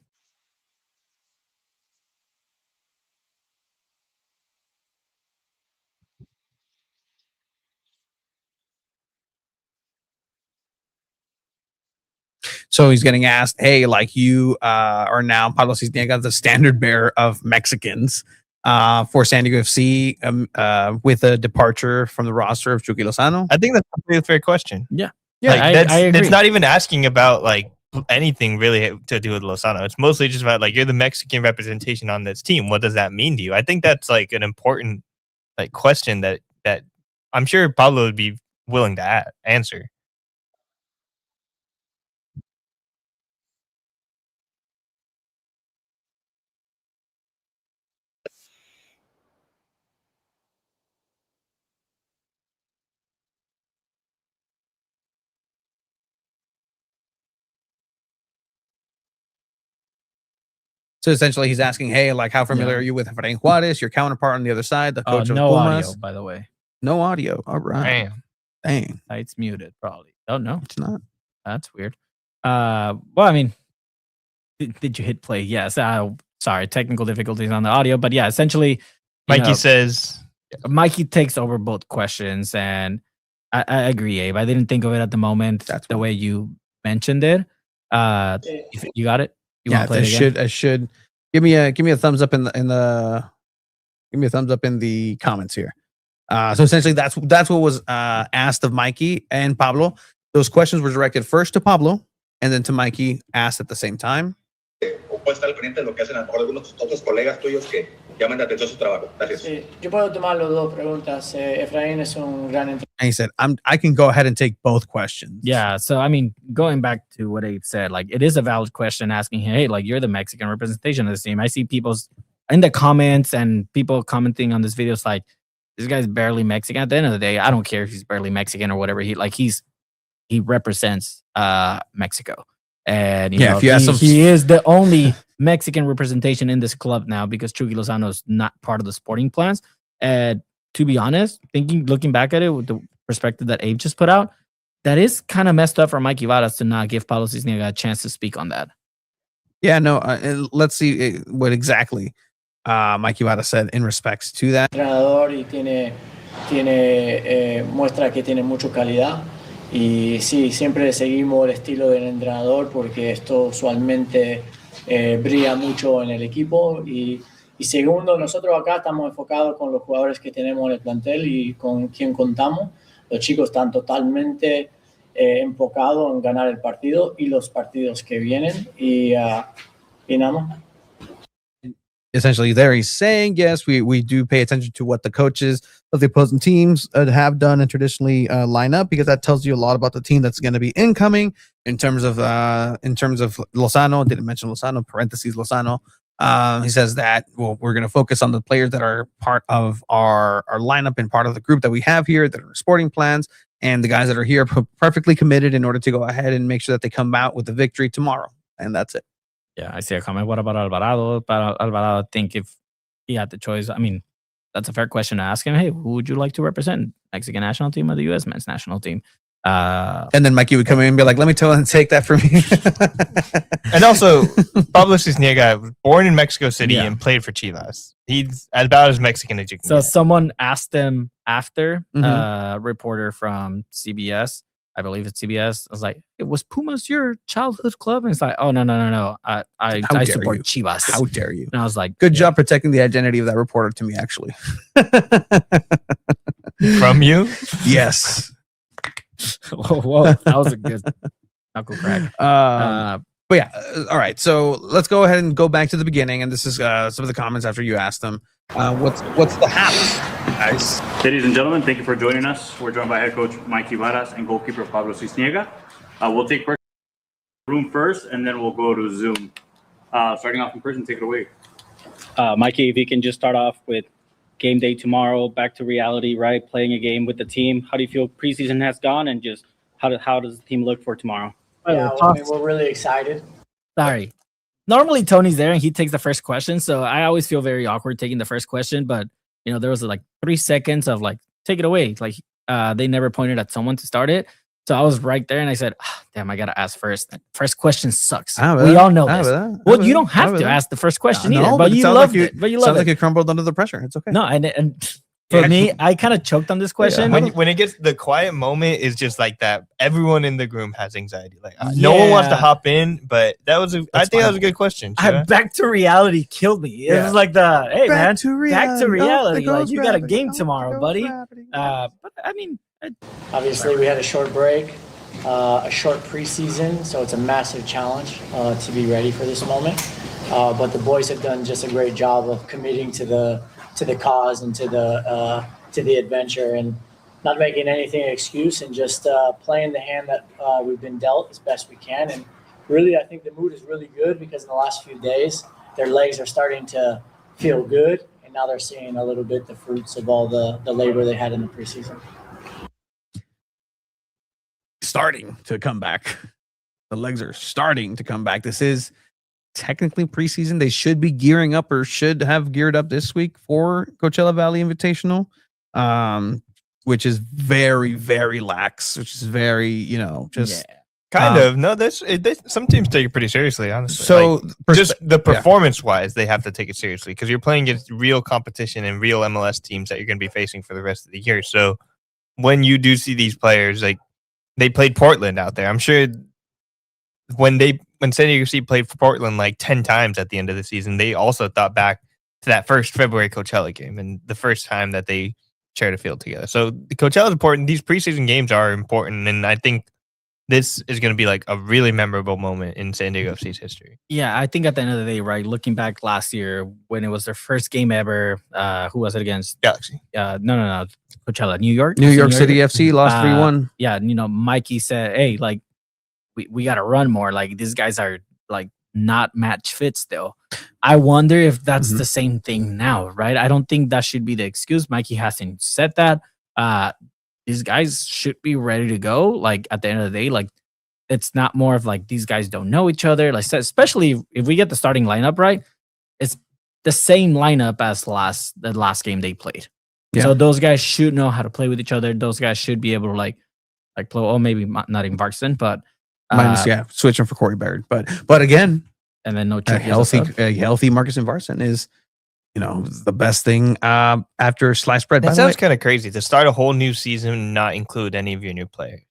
So he's getting asked, hey, like you are now Pablo Cisniega, the standard bearer of Mexicans for SanDiego FC with a departure from the roster of Chucky Lozano.
I think that's a pretty fair question.
Yeah.
Yeah,
like,
I agree.
That's not even asking about like anything really to do with Lozano. It's mostly just about like you're the Mexican representation on this team. What does that mean to you? I think that's like an important like question that I'm sure Pablo would be willing to answer.
So essentially, he's asking, hey, like, how familiar are you with Efrain Juarez, your counterpart on the other side, the coach of
no
Pumas?
audio, by the way.
No audio. All right. Dang.
It's muted, probably. Oh, no.
It's not.
That's weird. Well, I mean, did you hit play? Yes. Sorry, technical difficulties on the audio. But yeah, essentially,
Mikey says...
Mikey takes over both questions, and I agree, Abe. I didn't think of it at the moment. That's the way you mentioned it. You got it? You want to play it again?
I should give me a thumbs up in the give me a thumbs up in the comments here. So essentially that's what was asked of Mikey and Pablo. Those questions were directed first to Pablo and then to Mikey, asked at the same time.
Puedes estar al pendiente de lo que hacen a lo mejor algunos otros colegas tuyos que llaman la atención su trabajo. Gracias.
Sí, yo puedo tomar las dos preguntas. Efraín es un gran entrenador.
And he said, I can go ahead and take both questions.
Yeah. So, I mean, going back to what Abe said, like, it is a valid question asking, hey, like, you're the Mexican representation of this team. I see people in the comments and people commenting on this video. It's like, this guy's barely Mexican. At the end of the day, I don't care if he's barely Mexican or whatever. He represents Mexico. And you know, he is the only Mexican representation in this club now because Chucky Lozano is not part of the sporting plans. And to be honest, looking back at it with the perspective that Abe just put out, that is kind of messed up for Mikey Varas to not give Pablo Cisniega a chance to speak on that.
Yeah, no. Let's see what exactly Mikey Varas said in respects to that.
Entrenador y muestra que tiene mucha calidad. Y sí, siempre seguimos el estilo del entrenador porque esto usualmente brilla mucho en el equipo. Y segundo, nosotros acá estamos enfocados con los jugadores que tenemos en el plantel y con quien contamos. Los chicos están totalmente enfocados en ganar el partido y los partidos que vienen. Y nada más.
Essentially, there he's saying, yes, we do pay attention to what the coaches of the opposing teams have done and traditionally line up, because that tells you a lot about the team that's going to be incoming in terms of Lozano. Didn't mention Lozano, parentheses Lozano. He says that, well, we're going to focus on the players that are part of our lineup and part of the group that we have here that are sporting plans, and the guys that are here are perfectly committed in order to go ahead and make sure that they come out with the victory tomorrow. And that's it.
Yeah, I see a comment. What about Alvarado? Alvarado, I think if he had the choice, I mean, that's a fair question to ask him. Hey, who would you like to represent? Mexican national team or the U.S. men's national team?
And then Mikey would come in and be like, let me take that from you.
And also, Pablo Cisniega was born in Mexico City and played for Chivas. He's about as Mexican as you can get.
Someone asked him after, reporter from CBS, I believe it's CBS. I was like, was Pumas your childhood club? And it's like, oh, no. I support Chivas.
How dare you?
And I was like,
good job protecting the identity of that reporter to me, actually.
From you?
Yes.
Whoa, that was a good knuckle crack.
But yeah, all right. So let's go ahead and go back to the beginning. And this is some of the comments after you asked them. What's the haps, guys?
Ladies and gentlemen, thank you for joining us. We're joined by head coach Mikey Varas and goalkeeper Pablo Cisniega. We'll take room first, and then we'll go to Zoom. Starting off in person, take it away.
Mikey, if you can just start off with game day tomorrow, back to reality, right? Playing a game with the team. How do you feel preseason has gone, and just how does the team look for tomorrow?
Yeah, we're really excited.
Sorry. normally Tony's there and he takes the first question. So I always feel very awkward taking the first question. But, there was like 3 seconds of like, take it away. Like they never pointed at someone to start it. So I was right there and I said, damn, I got to ask first. First question sucks. We all know this. Well, you don't have to ask the first question either, but you loved it. But you loved it.
Sounds like you crumbled under the pressure. It's okay.
No, and for me, I kind of choked on this question.
When it gets the quiet moment is just like that. Everyone in the room has anxiety. Like no one wants to hop in, but I think that was a good question.
Back to reality killed me. It was like back to reality. Like you got a game tomorrow, buddy. But I mean,
obviously we had a short break, a short preseason, so it's a massive challenge to be ready for this moment. But the boys have done just a great job of committing to the cause and to the adventure, and not making anything an excuse, and just playing the hand that we've been dealt as best we can. And really, I think the mood is really good because in the last few days, their legs are starting to feel good, and now they're seeing a little bit the fruits of all the labor they had in the preseason.
Starting to come back. The legs are starting to come back. This is technically preseason. They should be gearing up, or should have geared up this week for Coachella Valley Invitational, which is very, very lax, which is very,
kind of. No, some teams take it pretty seriously, honestly.
So
just the performance wise, they have to take it seriously because you're playing against real competition and real MLS teams that you're going to be facing for the rest of the year. So when you do see these players, like they played Portland out there, I'm sure when SanDiego played for Portland like 10 times at the end of the season, they also thought back to that first February Coachella game and the first time that they shared a field together. So the Coachella is important. These preseason games are important, and I think this is going to be like a really memorable moment in San Diego FC's history.
Yeah, I think at the end of the day, right, looking back last year when it was their first game ever, who was it against?
Galaxy.
No. Coachella, New York
City FC lost 3-1.
Yeah, Mikey said, hey, like, we got to run more. Like, these guys are like not match fit still. I wonder if that's the same thing now, right? I don't think that should be the excuse. Mikey hasn't said that. These guys should be ready to go. Like, at the end of the day, like, it's not more of like these guys don't know each other. Like, especially if we get the starting lineup right, it's the same lineup as the last game they played. Yeah. So those guys should know how to play with each other. Those guys should be able to like play. Oh, maybe not in Varston, but
switching for Corey Baird. But again,
and then no
a healthy Marcus and Varston is, the best thing after sliced bread.
That sounds kind of crazy to start a whole new season and not include any of your new players.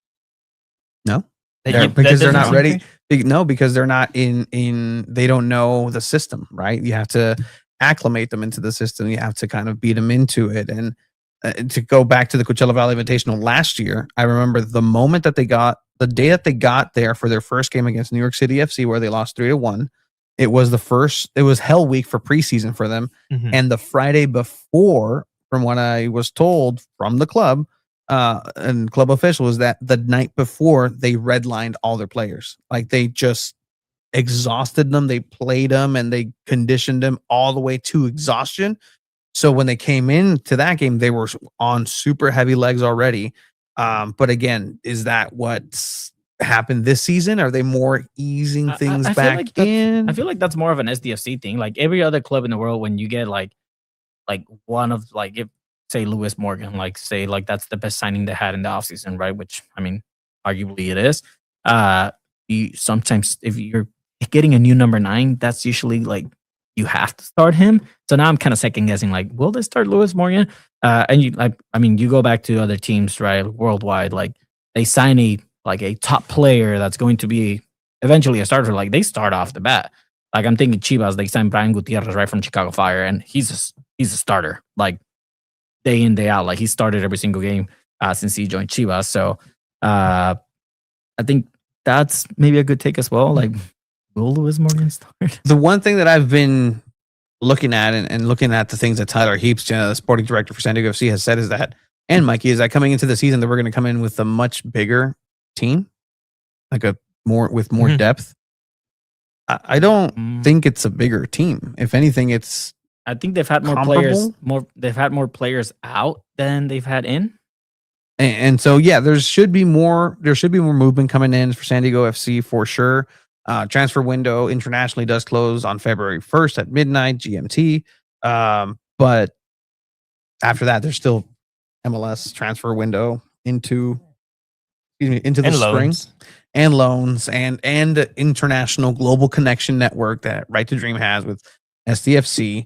No, because they're not ready. No, because they're not in. They don't know the system, right? You have to acclimate them into the system. You have to kind of beat them into it. And to go back to the Coachella Valley Invitational last year, I remember the day that they got there for their first game against New York City FC, where they lost 3-1. It was hell week for preseason for them. Mm-hmm. And the Friday before, from what I was told from the club and club official, is that the night before they redlined all their players. Like, they just exhausted them. They played them and they conditioned them all the way to exhaustion. So when they came into that game, they were on super heavy legs already. But again, is that what's happened this season? Are they more easing things back in?
I feel like that's more of an SDFC thing. Like, every other club in the world, when you get like one of, like, if say Lewis Morgan, like, say like that's the best signing they had in the offseason, right? Which, I mean, arguably it is. You sometimes, if you're getting a new number 9, that's usually like you have to start him. So now I'm kind of second guessing, like, will they start Lewis Morgan? And you go back to other teams, right, worldwide, like they sign a top player that's going to be eventually a starter. Like, they start off the bat. Like, I'm thinking Chivas, they signed Brian Gutierrez right from Chicago Fire, and he's a starter, like, day in, day out. Like, he started every single game since he joined Chivas. So I think that's maybe a good take as well. Like, will Lewis Morgan start?
The one thing that I've been looking at and looking at the things that Tyler Heaps, the sporting director for San Diego FC, has said is that, and Mikey, is that coming into the season that we're going to come in with a much bigger team, like more depth. I don't think it's a bigger team. If anything,
I think they've had more players. They've had more players out than they've had in.
And so, yeah, there should be more movement coming in for San Diego FC for sure. Transfer window internationally does close on February 1st at midnight GMT. But after that, there's still MLS transfer window into the spring, and loans and international global connection network that Right to Dream has with SDFC.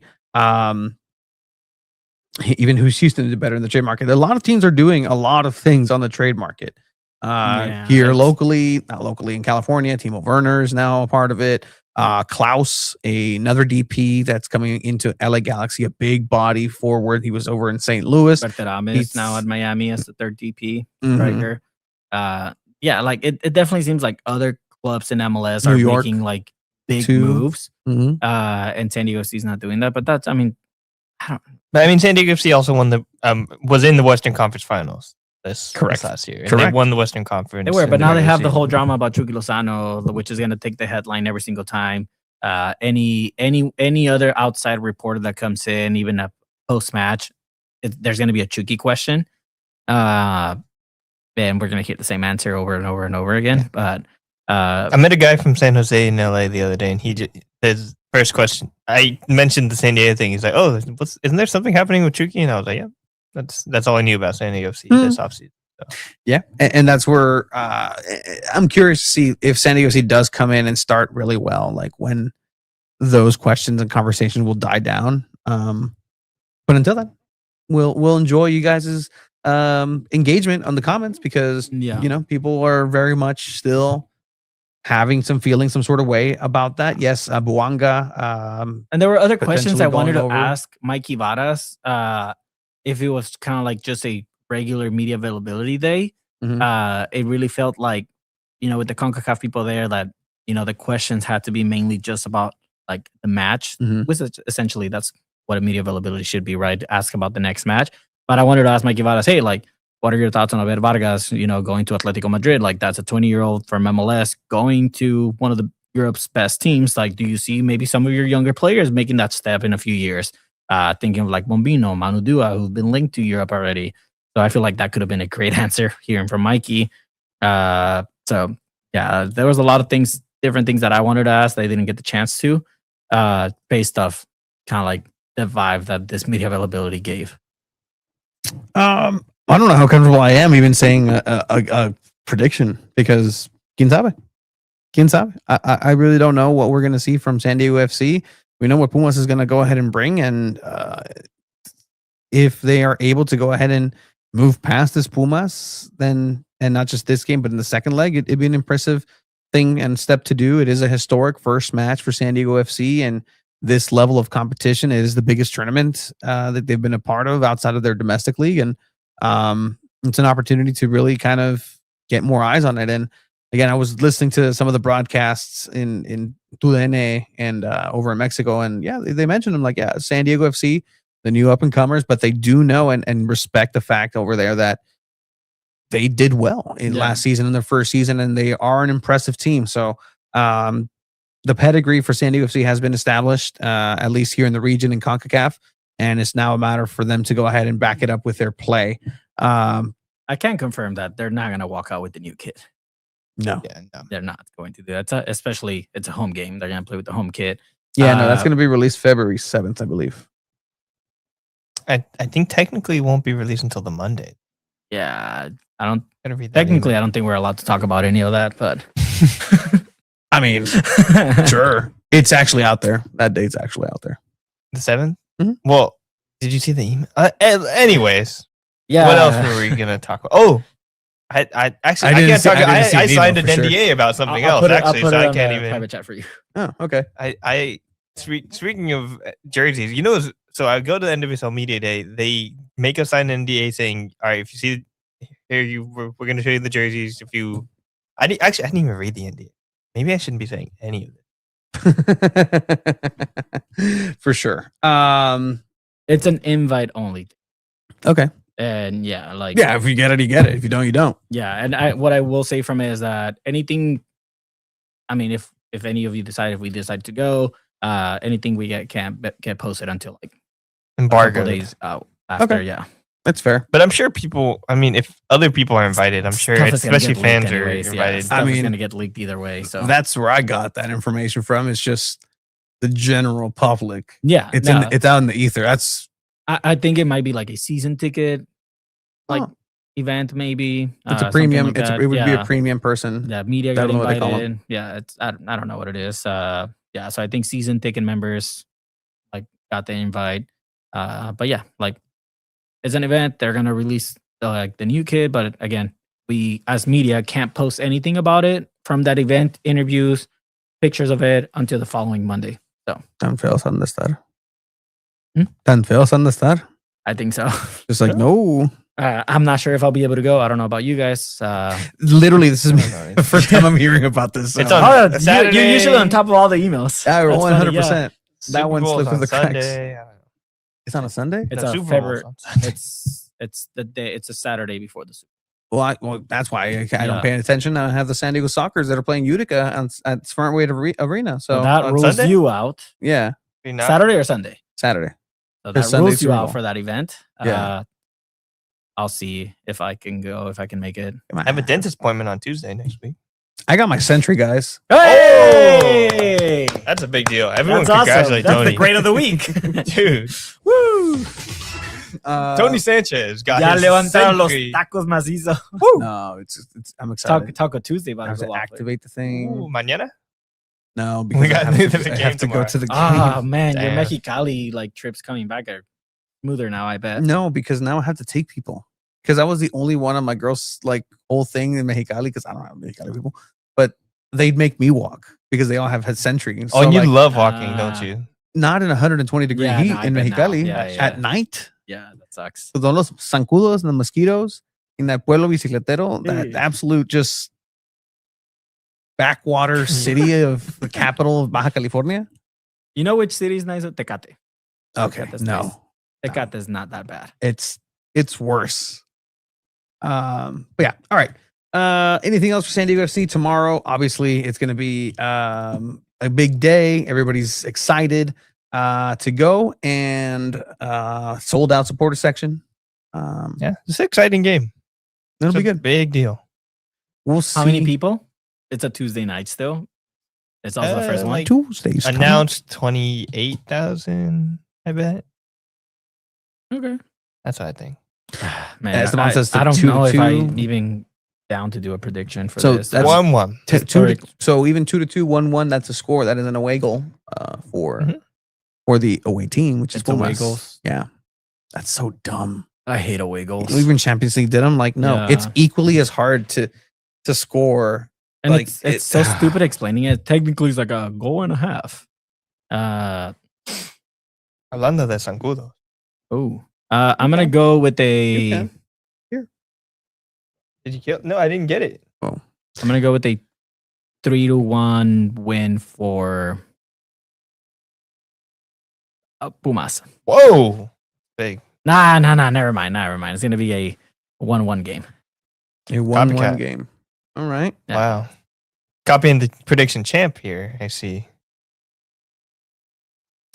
Even Houston did better in the trade market. A lot of teams are doing a lot of things on the trade market. Here locally, not locally in California, Timo Werner is now a part of it. Klaus, another DP that's coming into LA Galaxy, a big body forward. He was over in St. Louis.
He's now at Miami as the third DP striker. Like it definitely seems like other clubs in MLS are making like big moves. And San Diego FC is not doing that. But that's, I mean,
San Diego FC also won was in the Western Conference Finals this last year. And they won the Western Conference.
They were, but now they have the whole drama about Chucky Lozano, which is going to take the headline every single time. Any other outside reporter that comes in, even a post match, there's going to be a Chucky question. And we're going to get the same answer over and over and over again. But
I met a guy from San Jose in LA the other day, and his first question, I mentioned the San Diego thing. He's like, "Oh, isn't there something happening with Chucky?" And I was like, "Yeah, that's all I knew about San Diego FC this offseason." So.
Yeah, and that's where I'm curious to see if San Diego FC does come in and start really well, like when those questions and conversations will die down. But until then, we'll enjoy you guys' engagement on the comments, because people are very much still having some feelings, some sort of way about that. Yes, Buanga.
And there were other questions I wanted to ask Mikey Varas, if it was kind of like just a regular media availability day. It really felt like, with the CONCACAF people there, that, the questions had to be mainly just about like the match, which essentially that's what a media availability should be, right? Ask about the next match. But I wanted to ask Mikey Varas, hey, like, what are your thoughts on Abel Vargas, going to Atletico Madrid? Like, that's a 20-year-old from MLS going to one of Europe's best teams. Like, do you see maybe some of your younger players making that step in a few years? Thinking of like Bombino, Manu Dua, who've been linked to Europe already. So I feel like that could have been a great answer hearing from Mikey. There was a lot of different things that I wanted to ask that I didn't get the chance to, based off kind of like the vibe that this media availability gave.
I don't know how comfortable I am even saying a prediction, because quién sabe. I really don't know what we're going to see from San Diego FC. We know what Pumas is going to go ahead and bring, and if they are able to go ahead and move past this Pumas, then, and not just this game, but in the second leg, it'd be an impressive thing and step to do. It is a historic first match for San Diego FC, and this level of competition, it is the biggest tournament that they've been a part of outside of their domestic league, and it's an opportunity to really kind of get more eyes on it. And again, I was listening to some of the broadcasts in TUDN and over in Mexico, and they mentioned them, like, San Diego FC, the new up and comers, but they do know and respect the fact over there that they did well in last season, in their first season, and they are an impressive team. So the pedigree for San Diego FC has been established, at least here in the region in CONCACAF, and it's now a matter for them to go ahead and back it up with their play.
I can confirm that they're not going to walk out with the new kit.
No,
they're not going to do that. Especially, it's a home game. They're going to play with the home kit.
That's going to be released February 7th, I believe.
I think technically it won't be released until the Monday.
Yeah, I don't think we're allowed to talk about any of that, but
I mean, sure. It's actually out there. That date's actually out there.
The 7th?
Mm-hmm.
Well, did you see the email? Anyways.
Yeah.
What else were we going to talk about? Oh, I can't talk. I signed an NDA about something else, actually, so I can't even.
Private chat for you.
Oh, okay.
Speaking of jerseys, so I go to the NWSL Media Day. They make us sign an NDA saying, all right, if you see here, we're going to show you the jerseys. I didn't even read the NDA. Maybe I shouldn't be saying any of
it. For sure.
It's an invite only.
Okay.
And
if you get it, you get it. If you don't, you don't.
Yeah. And what I will say from it is that anything, I mean, if any of you decide, if we decide to go, anything we get can't get posted until like
embargo
days out after.
Okay.
Yeah.
That's fair.
But I'm sure people. I mean, if other people are invited, I'm sure,
Stuff is gonna
especially
get leaked
fans are
anyways,
invited.
Stuff
I mean,
is gonna get leaked either way. So
that's where I got that information from. It's just the general public.
yeah,
It's
no,
it's out in the ether. That's
I think it might be like a season ticket, like
Oh.
event maybe.
it's a
something
premium.
like
it
that.
would be
Yeah.
a premium person.
Yeah, media
I
got
don't know what they call
invited. Yeah, it's I don't know what it is. Yeah, so I think season ticket members like got the invite. But yeah, like it's an event. They're gonna release like the new kid, but again, we as media can't post anything about it from that event, interviews, pictures of it until the following Monday.
Tan feos han de estar.
Hmm?
Tan feos han de estar.
I think so.
Just like, no.
I'm not sure if I'll be able to go. I don't know about you guys.
Literally, this is
I don't know.
the first time I'm hearing about this.
It's
so-
on
you're
Saturday.
usually on top of all the emails.
Yeah,
That's funny,
100%.
yeah.
That one
Super Bowl's
slipped through
on
the cracks.
Sunday. I don't know.
It's on a Sunday?
It's
The
a
Super
February.
Bowl's on Sunday.
It's the day. It's a Saturday before the Super.
Well, that's why I
Yeah.
don't pay attention. I have the San Diego Sockers that are playing Utica at Smart Way Arena.
So
So,
that
on
rules
Sunday?
you out.
yeah,
Be not-
Saturday or Sunday.
Saturday.
So
Or
that
Sunday
rules you
Super
out
Bowl.
for that event.
Yeah.
I'll see if I can go. If I can make it.
Come on.
I have a dentist appointment on Tuesday next week.
I got my Sentry, guys.
Hey!
That's a big deal. Everyone
That's awesome.
congratulate
That's
Tony.
the great of the week.
Dude,
Woo!
Tony Sanchez got
Ya
his
levantaron los
Sentry.
tacos macizo.
No, it's I'm excited.
Taco Tuesday,
I
about
have
to
to
go off.
activate the thing.
Ooh, mañana?
No,
We
because
got
I have
the
to, I
game
have to go
tomorrow.
to the game.
Ah man, your
Damn.
Mexicali like trips coming back are smoother now. I bet.
No, because now I have to take people. Because I was the only one on my girls' like whole thing in Mexicali because I don't have Mexicali people, but they'd make me walk because they all have had Sentry.
Oh, and you
like,
love walking, don't you?
not in 120-degree
Yeah,
heat
no, I
in
bet now.
Mexicali
Yeah, yeah.
at night.
Yeah, that sucks.
With all those zancudos and the mosquitoes in that pueblo bicicletero, that
Yeah.
absolute just backwater city of the capital of Baja California.
You know which city is nice? Tecate.
Okay,
Tecate's
no,
nice. Tecate is not that bad.
it's worse. But yeah, all right. Anything else for San Diego FC tomorrow? Obviously, it's going to be a big day. Everybody's excited to go and sold out supporter section.
Yeah, it's an exciting game.
It'll
It's
be
a
good.
big deal.
We'll see.
How many people? It's a Tuesday night still. It's also the first one.
like
Tuesdays coming.
Announced 28,000, I bet.
Okay.
That's what I think.
Man,
Esteban says
I don't
2-2.
know if I'm even down to do a prediction for
So
this.
that's
1-1.
So even 2-2, 1-1. That's a score. That is an away goal for the away team, which is
It's away
Pumas.
goals.
Yeah, that's so dumb.
I hate away goals.
Even Champions League did them. Like, no,
Yeah.
it's equally as hard to score.
And
like,
it's so stupid explaining it. Technically, it's like a goal and a half.
Hablando de Zancudo.
I'm gonna go with
You
a.
can. Here.
Did you kill? No, I didn't get it.
I'm gonna go with a 3-1 win for Pumas.
Whoa. Big.
Nah. Never mind. It's gonna be a 1-1 game.
A 1-1
Copycat.
game. All right.
Yeah.
Wow. Copying the prediction champ here, I see.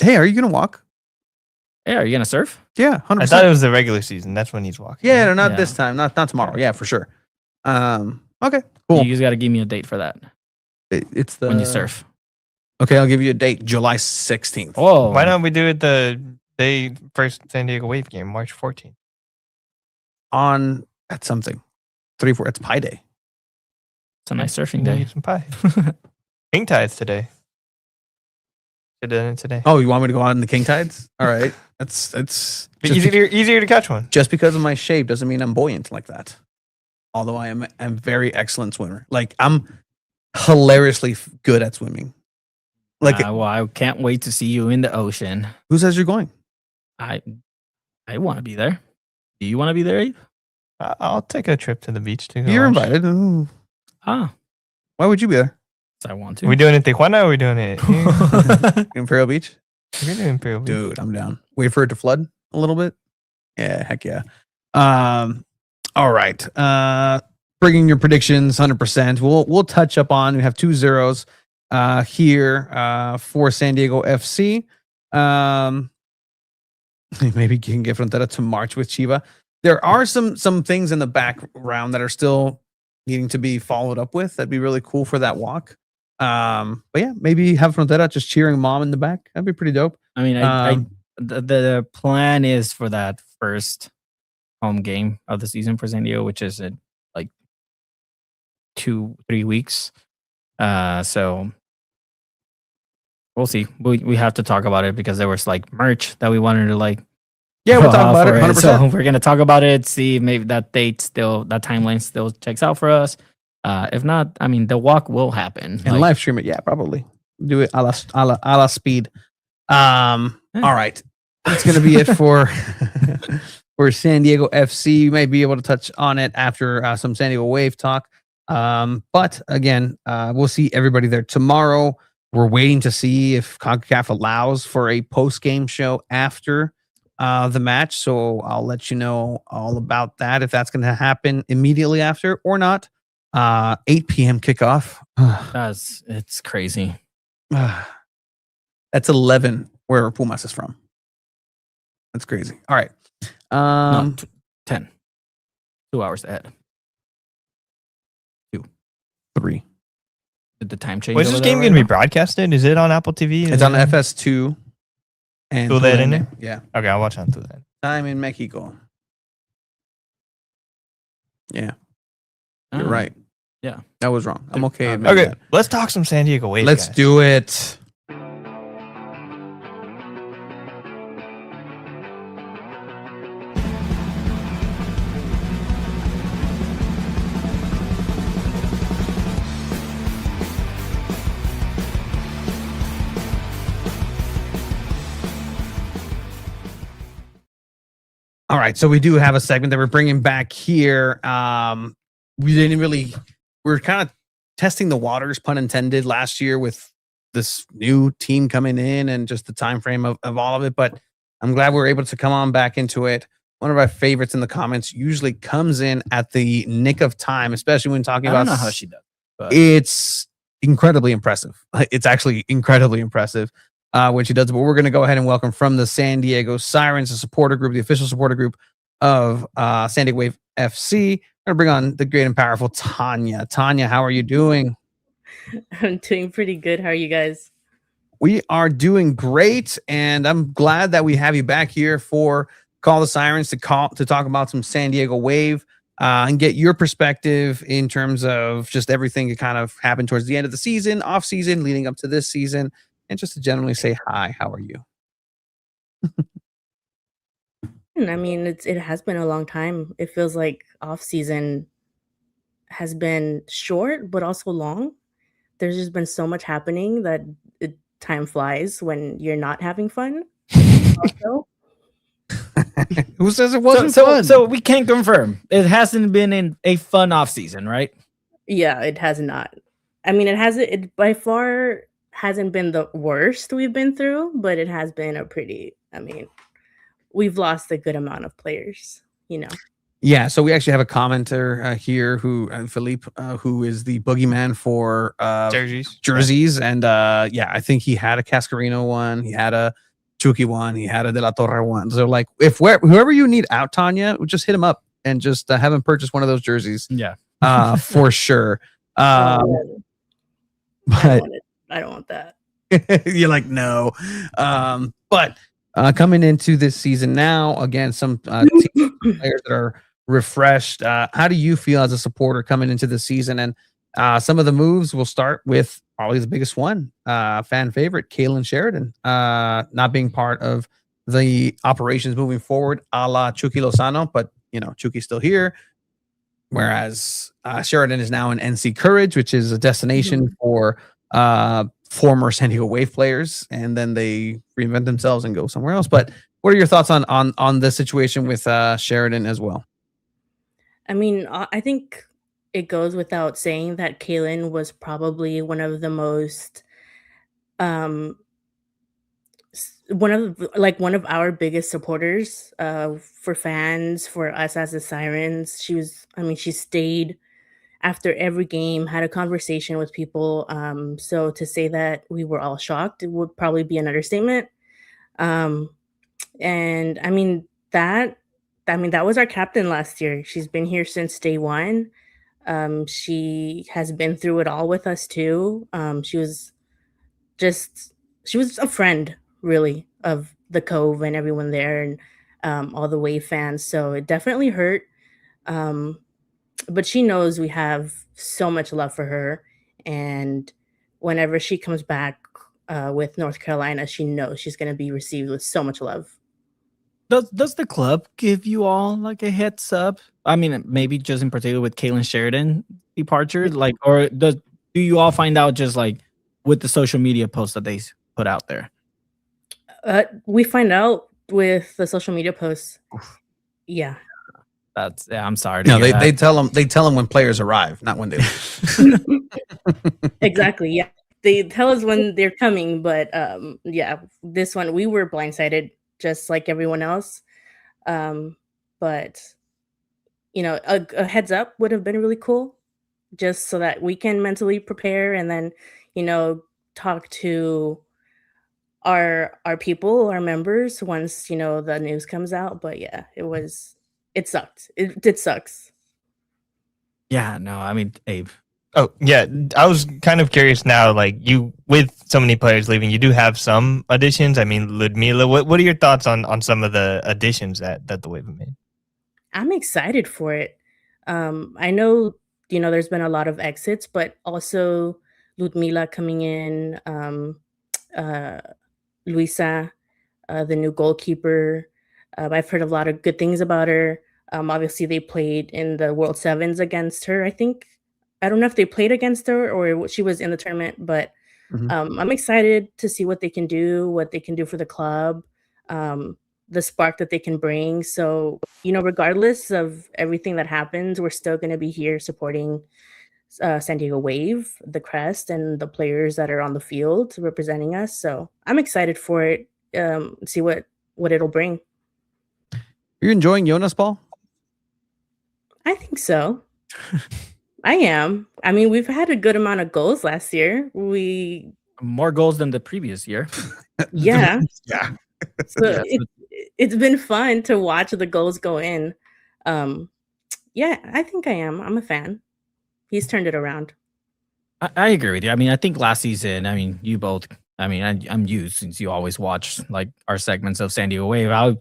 Hey, are you gonna walk?
Hey, are you gonna surf?
Yeah, 100%.
I thought it was the regular season. That's when he's walking.
Yeah, no, not
Yeah.
this time. Not tomorrow. Yeah, for sure. Okay, cool.
You just got to give me a date for that
It's the
when you surf.
Okay, I'll give you a date, July 16th.
Oh,
Why don't we do it the day first San Diego Wave game, March 14th?
At something 3-4. It's Pi Day.
It's a nice surfing
Maybe
day.
get some pie. King tides today. Should have done it today.
Oh, you want me to go out in the king tides? All right. It's
Be
just,
easier to catch one.
just because of my shape doesn't mean I'm buoyant like that. Although I'm very excellent swimmer. Like I'm hilariously good at swimming. Like
Well, I can't wait to see you in the ocean.
who says you're going?
I want to be there. Do you want to be there, Abe?
I'll take a trip to the beach to go.
You're
watch.
invited. Ooh.
Ah,
Why would you be there?
so I want
Are
to.
we doing it Tijuana or are we doing it here?
Imperial Beach?
We're doing Imperial Beach.
Dude, I'm down. Wait for it to flood a little bit. Yeah, heck yeah. All right. Bringing your predictions 100%. We'll touch up on. We have 2 zeros here for San Diego FC. Maybe you can get Frontera to March with Chiva. there are some things in the background that are still needing to be followed up with. That'd be really cool for that walk. But yeah, maybe have Frontera just cheering mom in the back. That'd be pretty dope.
I mean, the plan is for that first home game of the season for San Diego, which is in like 2-3 weeks. So we'll see. We have to talk about it because there was like merch that we wanted to like.
Yeah, we'll talk about it. 100%.
So we're gonna talk about it. See, maybe that timeline still checks out for us. If not, I mean, the walk will happen.
And live stream it. Yeah, probably do it a la speed. All right, that's gonna be it for for San Diego FC. You may be able to touch on it after some San Diego Wave talk. But again, we'll see everybody there tomorrow. We're waiting to see if CONCACAF allows for a post-game show after the match. So I'll let you know all about that, if that's going to happen immediately after or not. 8 p.m. kickoff.
It's crazy.
That's 11 where Pumas is from. That's crazy. All right.
No, 10. 2 hours ahead.
3.
Did the time change?
Was this game going to be broadcasted? Is it on Apple TV?
It's on FS2. And
Throw that in there?
Yeah.
Okay, I'll watch on through that.
Time in Mexico. Yeah. You're right.
Yeah.
That was wrong. I'm okay.
Okay, let's talk some San Diego Wave.
Let's do it. All right, so we do have a segment that we're bringing back here. We're kind of testing the waters, pun intended, last year with this new team coming in and just the time frame of all of it. But I'm glad we're able to come on back into it. One of our favorites in the comments usually comes in at the nick of time, especially when talking about.
I don't know how she does. But.
It's incredibly impressive. It's actually incredibly impressive. When she does it, but we're going to go ahead and welcome from the San Diego Sirens, the supporter group, the official supporter group of San Diego Wave FC. We're going to bring on the great and powerful Tanya. Tanya, how are you doing?
I'm doing pretty good. How are you guys?
We are doing great, and I'm glad that we have you back here for Call the Sirens to talk about some San Diego Wave and get your perspective in terms of just everything that kind of happened towards the end of the season, off season, leading up to this season. And just to generally say hi, how are you?
I mean, it has been a long time. It feels like off season has been short, but also long. There's just been so much happening that time flies when you're not having fun. Also.
Who says it wasn't
fun? So we can confirm it hasn't been in a fun off season, right?
Yeah, it has not. I mean, it by far hasn't been the worst we've been through, but it has been we've lost a good amount of players,
Yeah, so we actually have a commenter here Philippe, who is the boogeyman for jerseys. And I think he had a Cascarino one, he had a Chucky one, he had a De La Torre one. So like, whoever you need out, Tanya, just hit him up and just have him purchase one of those jerseys.
Yeah,
for sure. But
I don't want that.
You're like, no. But coming into this season now, again, some team players that are refreshed. How do you feel as a supporter coming into the season? And some of the moves, we'll start with probably the biggest one, fan favorite, Kaylin Sheridan, not being part of the operations moving forward, a la Chucky Lozano, but Chucky's still here. Whereas Sheridan is now in NC Courage, which is a destination for former San Diego Wave players, and then they reinvent themselves and go somewhere else. But what are your thoughts on the situation with Sheridan as well?
I mean, I think it goes without saying that Kaylin was probably one of the most one of our biggest supporters for fans, for us as the Sirens. She stayed after every game, had a conversation with people. So to say that we were all shocked, it would probably be an understatement. And I mean, that I mean, that was our captain last year. She's been here since day one. She has been through it all with us too. She was a friend, really, of the Cove and everyone there, and all the Wave fans. So it definitely hurt. Um, but she knows we have so much love for her, and whenever she comes back with North Carolina, she knows she's going to be received with so much love.
Does the club give you all like a heads up? I mean, maybe just in particular with Caitlin Sheridan departure, like, or do you all find out just like with the social media posts that they put out there?
We find out with the social media posts. Yeah.
I'm sorry.
No, they tell them when players arrive, not when they leave.
Exactly. Yeah. They tell us when they're coming, but yeah, this one we were blindsided just like everyone else. But you know, a heads up would have been really cool, just so that we can mentally prepare and then, you know, talk to our people, our members once, you know, the news comes out. But yeah, it sucked. It sucks.
Yeah, no, I mean, Abe.
Oh, yeah. I was kind of curious now, like you, with so many players leaving, you do have some additions. I mean, Ludmila, what are your thoughts on some of the additions that the Wave have made?
I'm excited for it. I know, you know, there's been a lot of exits, but also Ludmila coming in, Luisa, the new goalkeeper. I've heard a lot of good things about her. Obviously, they played in the World Sevens against her, I think. I don't know if they played against her or she was in the tournament, but I'm excited to see what they can do for the club, the spark that they can bring. So, you know, regardless of everything that happens, we're still going to be here supporting San Diego Wave, the crest, and the players that are on the field representing us. So I'm excited for it. See what it'll bring.
Are you enjoying Jonas ball?
I think so. I am. I mean, we've had a good amount of goals last year.
More goals than the previous year.
Yeah.
Yeah.
So it's been fun to watch the goals go in. Yeah, I think I am. I'm a fan. He's turned it around.
I agree with you. I mean, I think last season, I mean, you both, I mean, I'm you since you always watch like our segments of San Diego Wave. I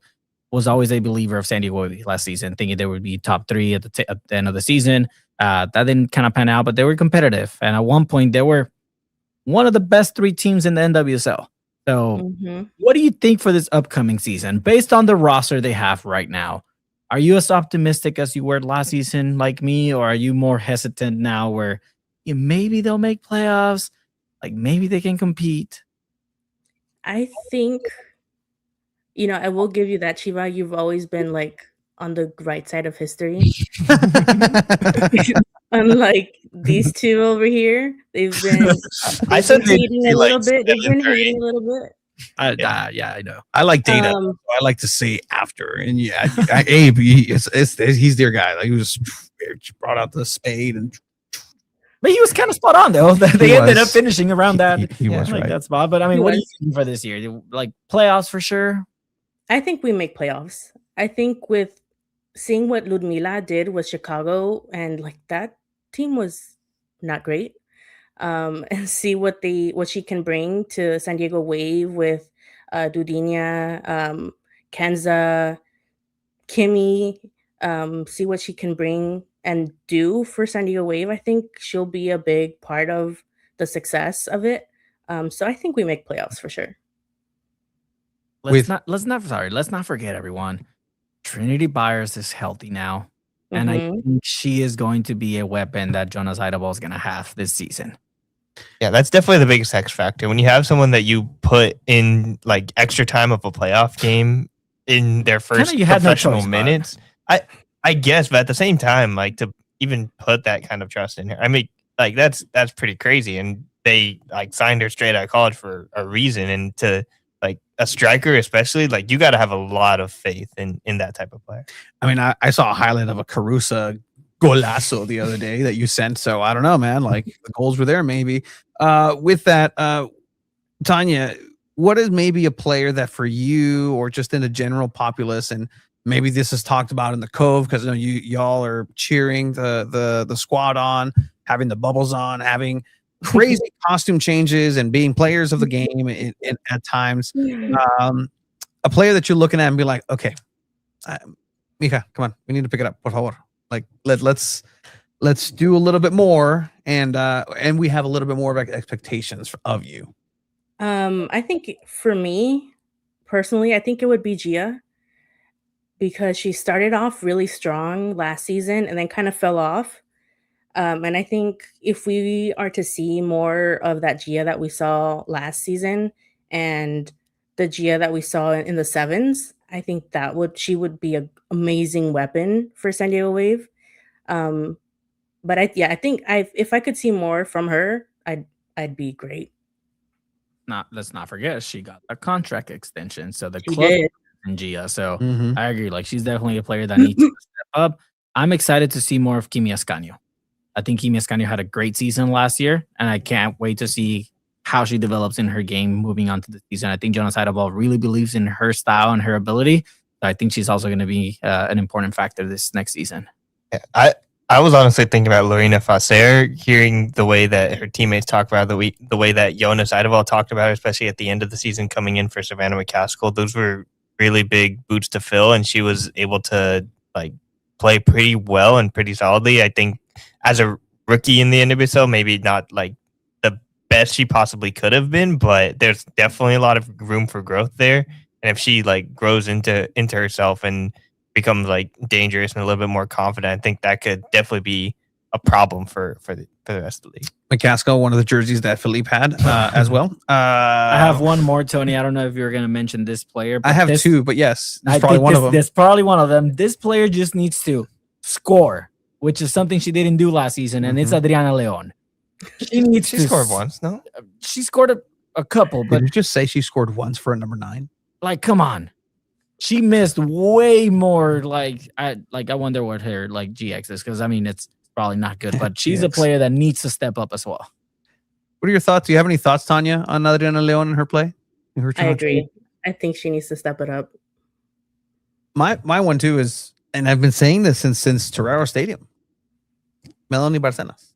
was always a believer of San Diego Wave last season, thinking they would be top 3 at the end of the season. That didn't kind of pan out, but they were competitive. And at one point, they were one of the best 3 teams in the NWSL. So what do you think for this upcoming season? Based on the roster they have right now, are you as optimistic as you were last season like me? Or are you more hesitant now where maybe they'll make playoffs? Like maybe they can compete?
I think, you know, I will give you that, Chiva. You've always been like on the right side of history. Unlike these two over here, they've been hating a little bit. They've been hating a little bit.
Yeah, I know.
I like data. So I like to say after, and yeah, Abe, he's their guy. Like he was brought out the spade, and
but he was kind of spot on though. They ended up finishing around that.
He was
like
right.
that spot. But I mean, what do you think for this year? Like playoffs for sure.
I think we make playoffs. I think with seeing what Ludmila did with Chicago, and like that team was not great. And see what she can bring to San Diego Wave with Dudinia, Kenza, Kimmy. See what she can bring and do for San Diego Wave. I think she'll be a big part of the success of it. So I think we make playoffs for sure.
Let's not forget everyone. Trinity Byers is healthy now. And I think she is going to be a weapon that Jonas Eidevall is going to have this season.
Yeah, that's definitely the biggest X factor. When you have someone that you put in like extra time of a playoff game in their first professional minutes, I guess, but at the same time, like to even put that kind of trust in her, I mean, like that's pretty crazy. And they like signed her straight out of college for a reason. And to like a striker, especially, like you got to have a lot of faith in that type of player.
I mean, I saw a highlight of a Carusa golazo the other day that you sent. So I don't know, man. Like the goals were there, maybe. With that, Tanya, what is maybe a player that for you or just in the general populace, and Maybe this is talked about in the Cove because y'all are cheering the squad on, having the bubbles on, having crazy costume changes and being players of the game at times. A player that you're looking at and be like, okay, Mija, come on, we need to pick it up, por favor. Like let's do a little bit more, and we have a little bit more of expectations of you.
I think for me personally, I think it would be Gia, because she started off really strong last season and then kind of fell off. And I think if we are to see more of that Gia that we saw last season and the Gia that we saw in the sevens, I think she would be an amazing weapon for San Diego Wave. But I think if I could see more from her, I'd be great.
Let's not forget she got a contract extension, so the
She
club
did.
and Gia. So I agree. Like, she's definitely a player that needs to step up. I'm excited to see more of Kimi Ascanio. I think Kimi Ascanio had a great season last year, and I can't wait to see how she develops in her game moving on to the season. I think Jonas Eidevall really believes in her style and her ability. So I think she's also going to be an important factor this next season.
Yeah, I was honestly thinking about Lorena Facer, hearing the way that her teammates talk about the way that Jonas Eidevall talked about her, especially at the end of the season coming in for Savannah McCaskill. Those were really big boots to fill, and she was able to like play pretty well and pretty solidly. I think as a rookie in the NWSL, maybe not like the best she possibly could have been, but there's definitely a lot of room for growth there. And if she like grows into herself and becomes like dangerous and a little bit more confident, I think that could definitely be a problem for the rest of the league.
McCaskill, one of the jerseys that Philippe had as well.
I have one more, Tony. I don't know if you were going to mention this player.
I have two, but yes, it's probably one of them.
That's probably one of them. This player just needs to score, which is something she didn't do last season, and it's Adriana Leon. She
scored once, no?
She scored a couple, but
did you just say she scored once for a number 9?
Like, come on. She missed way more. I wonder what her GX is, because I mean it's probably not good, but she's a player that needs to step up as well.
What are your thoughts? Do you have any thoughts, Tanya, on Adriana Leon and her play?
I agree. I think she needs to step it up.
My one too is, and I've been saying this since Torero Stadium, Melanie Barcenas.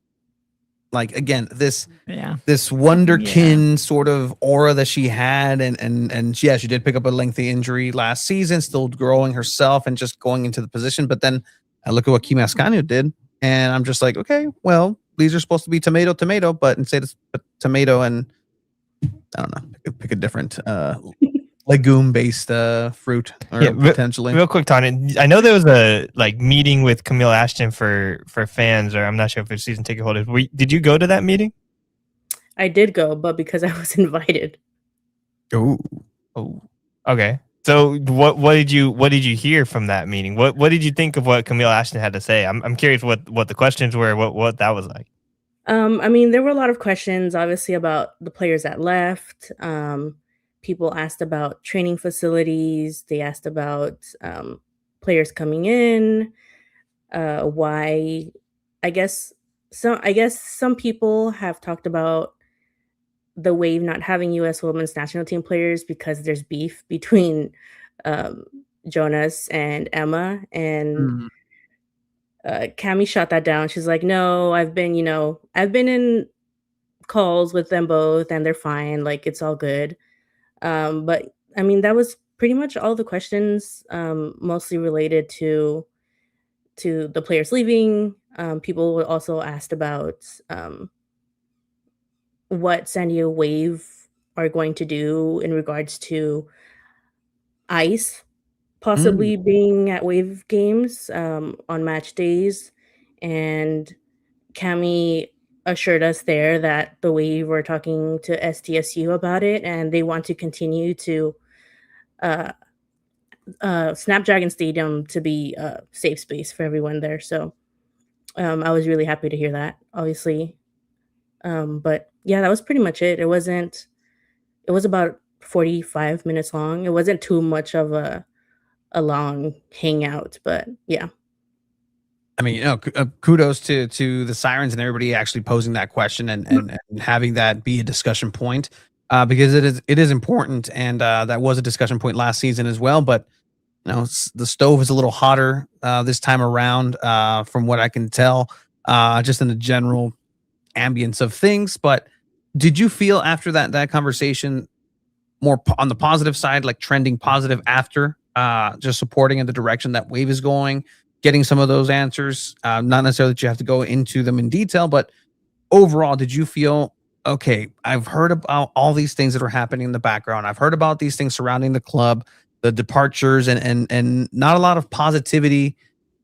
Like, again, this wonderkin sort of aura that she had, and she did pick up a lengthy injury last season, still growing herself and just going into the position. But then I look at what Kimi Ascanio did, and I'm just like, okay, well, these are supposed to be tomato, but instead it's tomato and I don't know, pick a different legume-based fruit, or potentially.
Real quick, Tanya, I know there was a meeting with Camille Ashton for fans, or I'm not sure if it's season ticket holders. Did you go to that meeting?
I did go, but because I was invited.
Oh,
okay. So what did you hear from that meeting? What did you think of what Camille Ashton had to say? I'm curious what the questions were, what that was like.
I mean, there were a lot of questions, obviously, about the players that left. People asked about training facilities. They asked about players coming in. Why? I guess some people have talked about the Wave not having U.S. Women's National Team players because there's beef between Jonas and Emma, and Cami shot that down. She's like, "No, I've been in calls with them both, and they're fine. Like, it's all good." But I mean, that was pretty much all the questions, mostly related to the players leaving. People also asked about what San Diego Wave are going to do in regards to ice possibly being at Wave games on match days. And Cami assured us there that the Wave were talking to SDSU about it, and they want to continue to Snapdragon Stadium to be a safe space for everyone there. So I was really happy to hear that, obviously. But yeah, that was pretty much it. It was about 45 minutes long. It wasn't too much of a long hangout, but yeah.
I mean, kudos to the Sirens and everybody actually posing that question and having that be a discussion point, because it is important, and that was a discussion point last season as well. But the stove is a little hotter this time around, from what I can tell, just in the general ambience of things. But did you feel after that conversation more on the positive side, like trending positive after, just supporting in the direction that Wave is going, getting some of those answers? Not necessarily that you have to go into them in detail, but overall, did you feel, okay, I've heard about all these things that are happening in the background. I've heard about these things surrounding the club, the departures, and not a lot of positivity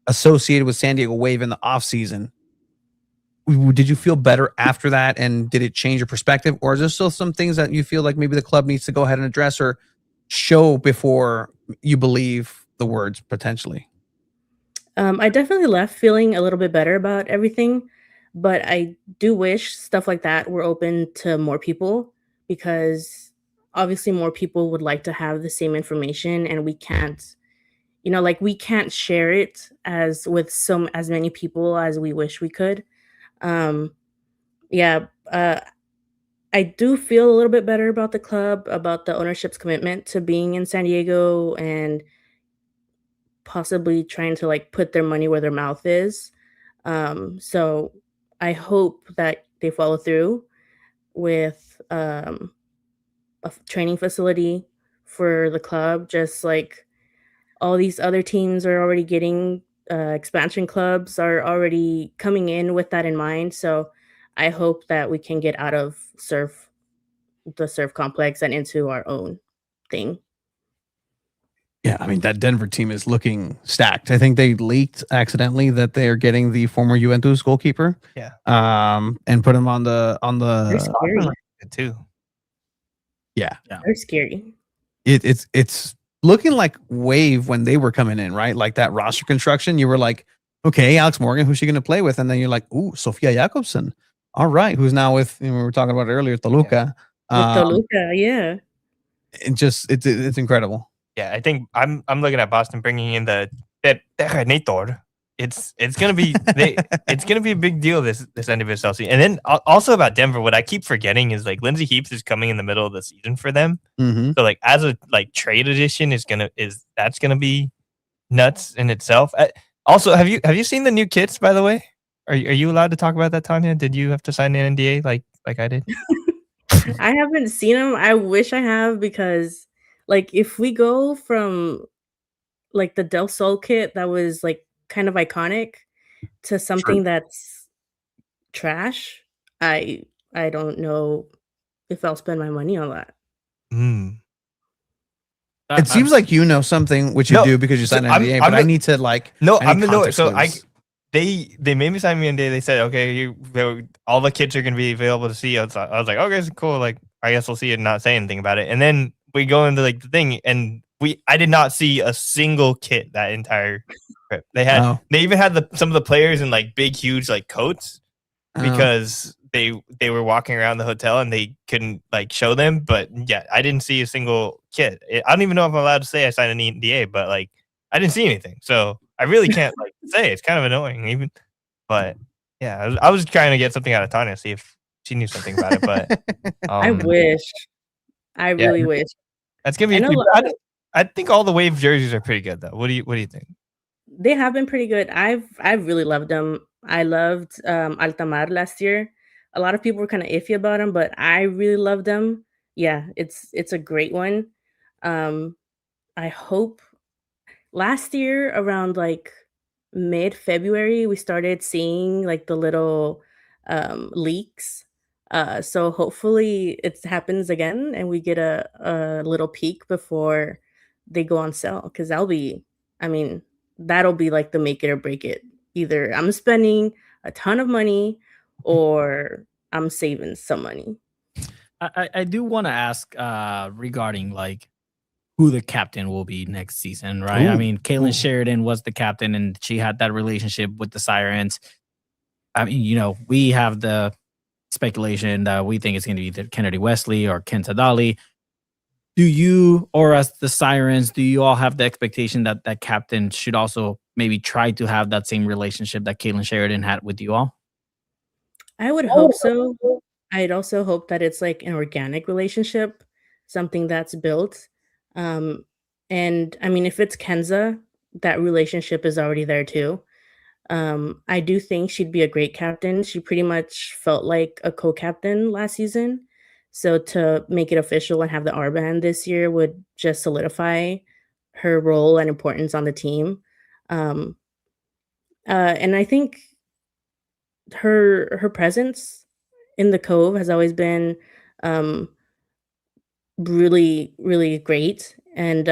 associated with San Diego Wave in the offseason. Did you feel better after that, and did it change your perspective, or is there still some things that you feel like maybe the club needs to go ahead and address or show before you believe the words potentially?
I definitely left feeling a little bit better about everything, but I do wish stuff like that were open to more people, because obviously more people would like to have the same information, and we can't, like, we can't share it as many people as we wish we could. Um, yeah, I do feel a little bit better about the club, about the ownership's commitment to being in San Diego and possibly trying to like put their money where their mouth is. So I hope that they follow through with a training facility for the club, just like all these other teams are already getting. Expansion clubs are already coming in with that in mind. So I hope that we can get out of the surf complex and into our own thing.
Yeah, I mean, that Denver team is looking stacked. I think they leaked accidentally that they are getting the former Juventus goalkeeper.
Yeah.
And put him on
They're
the
scary.
too.
Yeah.
They're scary.
It's looking like Wave when they were coming in, right? Like that roster construction, you were like, okay, Alex Morgan, who's she going to play with? And then you're like, ooh, Sofia Jakobsen. All right, who's now with, we were talking about it earlier, Toluca.
With Toluca, yeah.
It's incredible.
Yeah, I think I'm looking at Boston bringing in the Terrenator. It's gonna be it's gonna be a big deal this NWSL season. And then also about Denver, what I keep forgetting is like Lindsay Heaps is coming in the middle of the season for them.
Mm-hmm.
So like as a like trade addition that's gonna be nuts in itself. Also, have you seen the new kits, by the way? Are you allowed to talk about that, Tanya? Did you have to sign an NDA like I did?
I haven't seen them. I wish I have, because like if we go from like the Del Sol kit that was like kind of iconic to something that's trash, I don't know if I'll spend my money on that.
It seems like you know something which you do because you signed an NDA, but I need to like
I'm the know. So they made me sign me NDA. They said, okay, all the kids are gonna be available to see. I was like, okay, it's cool. Like I guess we'll see it and not say anything about it. And then we go into like the thing, and I did not see a single kit that entire trip. They even had some of the players in like big, huge like coats because they were walking around the hotel and they couldn't like show them. But yeah, I didn't see a single kit. I don't even know if I'm allowed to say I signed an NDA, but like I didn't see anything, so I really can't like say. It's kind of annoying, even. But yeah, I was trying to get something out of Tanya, see if she knew something about it. But
I wish. I really wish.
That's gonna be. I think all the Wave jerseys are pretty good, though. What do you think?
They have been pretty good. I've really loved them. I loved Altamar last year. A lot of people were kind of iffy about them, but I really loved them. Yeah, it's a great one. I hope last year around like mid-February we started seeing like the little leaks. So hopefully it happens again and we get a little peek before they go on sale, because that'll be like the make it or break it. Either I'm spending a ton of money or I'm saving some money.
I do want to ask regarding like who the captain will be next season, right?
Ooh.
I mean, Caitlin Sheridan was the captain and she had that relationship with the Sirens. I mean, we have the speculation that we think it's going to be either Kennedy Wesley or Kenta Dali. Do you, or as the Sirens, do you all have the expectation that that captain should also maybe try to have that same relationship that Caitlin Sheridan had with you all?
I would hope so. I'd also hope that it's like an organic relationship, something that's built. And I mean, if it's Kenza, that relationship is already there too. I do think she'd be a great captain. She pretty much felt like a co-captain last season. So to make it official and have the armband this year would just solidify her role and importance on the team. Um, and I think her presence in the Cove has always been um, really, really great. And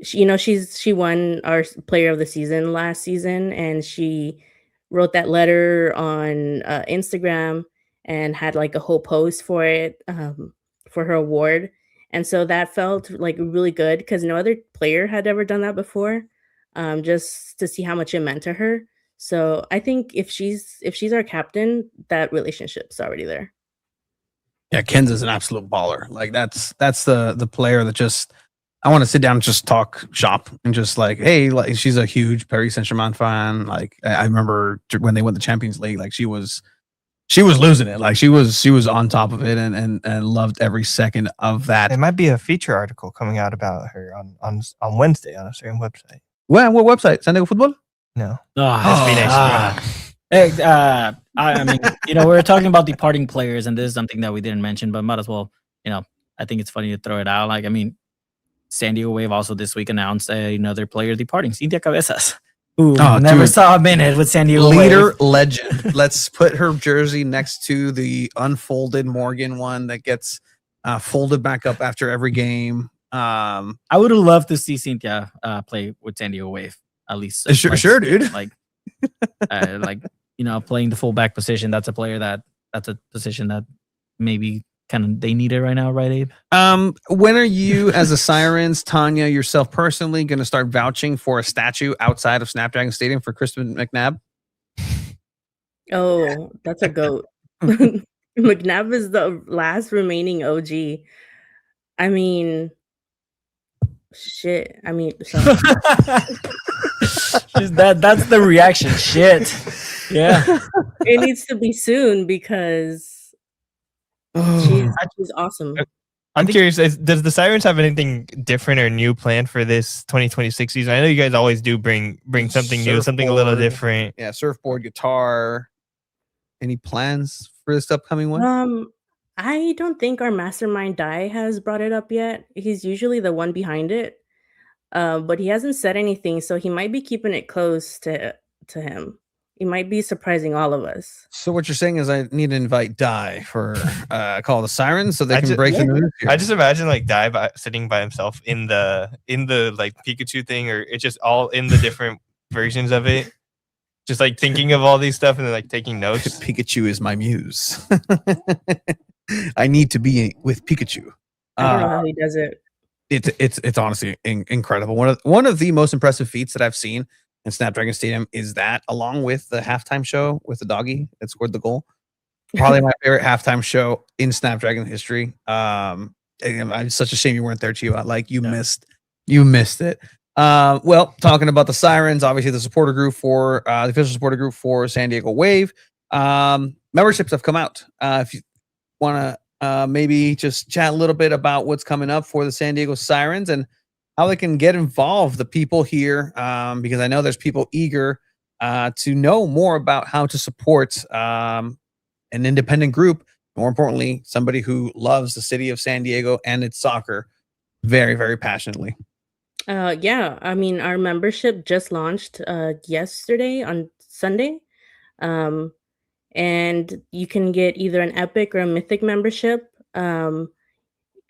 she won our player of the season last season, and she wrote that letter on Instagram and had like a whole post for it for her award. And so that felt like really good because no other player had ever done that before, just to see how much it meant to her. So I think if she's our captain, that relationship's already there.
Yeah, Kenza's an absolute baller. Like that's the player that just I want to sit down and just talk shop and just like, hey, like she's a huge Paris Saint-Germain fan. Like I remember when they won the Champions League, like she was losing it. Like she was on top of it and loved every second of that.
There might be a feature article coming out about her on Wednesday on a certain website.
Well, what website? SanDiego.Futbol?
No.
SB Nation. Hey, I mean, we're talking about departing players, and this is something that we didn't mention, but might as well, I think it's funny to throw it out. Like, I mean, San Diego Wave also this week announced another player departing, Cynthia Cabezas, who never saw a minute with San Diego
Leader
Wave.
legend. Let's put her jersey next to the unfolded Morgan one that gets folded back up after every game.
I would have loved to see Cynthia play with San Diego Wave, at least.
Sure, dude.
Like, playing the fullback position. That's a position that maybe kind of they need it right now, right, Abe?
When are you, as a Sirens, Tanya, yourself personally, going to start vouching for a statue outside of Snapdragon Stadium for Kristen McNabb?
Oh, that's a goat. McNabb is the last remaining OG. I mean, shit. I mean,
that's the reaction. Shit. Yeah.
It needs to be soon because she's awesome.
I'm curious, does the Sirens have anything different or new planned for this 2026 season? I know you guys always do bring something new, something a little different.
Yeah, surfboard, guitar. Any plans for this upcoming one?
I don't think our mastermind Dai has brought it up yet. He's usually the one behind it. But he hasn't said anything, so he might be keeping it close to him. He might be surprising all of us.
So what you're saying is I need to invite Dai for Call the Sirens so they can break the news here.
I just imagine like Dai sitting by himself in the like Pikachu thing, or it's just all in the different versions of it. Just like thinking of all these stuff and then like taking notes.
Pikachu is my muse. I need to be with Pikachu.
I don't know how he does it.
It's honestly incredible. One of the most impressive feats that I've seen in Snapdragon Stadium is that, along with the halftime show with the doggy that scored the goal, probably my favorite halftime show in Snapdragon history. It's such a shame you weren't there, Chiwa. Like you missed it. Well, talking about the Sirens, obviously the supporter group for the official supporter group for San Diego Wave. Memberships have come out. If you want to maybe just chat a little bit about what's coming up for the San Diego Sirens and how they can get involved, the people here, because I know there's people eager to know more about how to support an independent group. More importantly, somebody who loves the city of San Diego and its soccer very, very passionately.
Yeah, I mean, our membership just launched yesterday on Sunday. And you can get either an Epic or a Mythic membership. The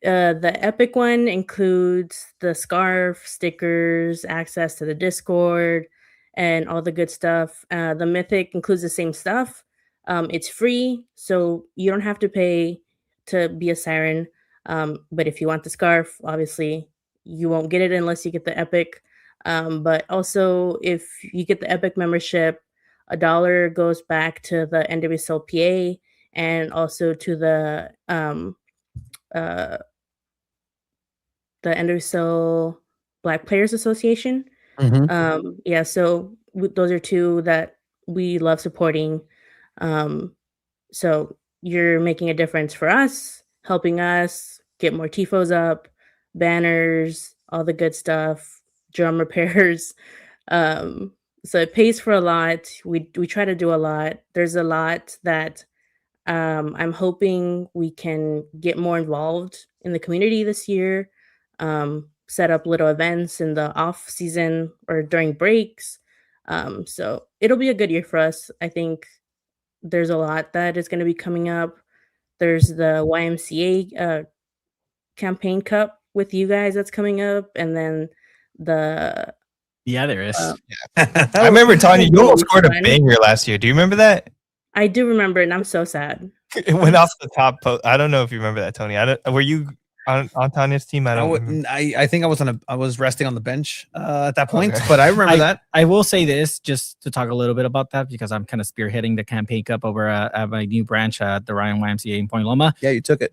Epic one includes the scarf, stickers, access to the Discord, and all the good stuff. The Mythic includes the same stuff. It's free, so you don't have to pay to be a Siren. But if you want the scarf, obviously you won't get it unless you get the Epic. But also, if you get the Epic membership, $1 goes back to the NWSL PA and also to the NWSL Black Players Association. Yeah, so those are two that we love supporting. So you're making a difference for us, helping us get more TIFOs up, banners, all the good stuff, drum repairs. So it pays for a lot. We try to do a lot. There's a lot that I'm hoping we can get more involved in the community this year. Set up little events in the off season or during breaks. So it'll be a good year for us. I think there's a lot that is going to be coming up. There's the YMCA campaign cup with you guys that's coming up, and then the
there is.
I remember Tanya, you almost scored a banger last year. Do you remember that?
I do remember, and I'm so sad.
It went off the top post. I don't know if you remember that, Tony. Were you on Tanya's team?
I think I was resting on the bench at that point, but I remember that.
I will say this just to talk a little bit about that because I'm kind of spearheading the campaign cup over at my new branch at the Ryan YMCA in Point Loma.
Yeah, you took it.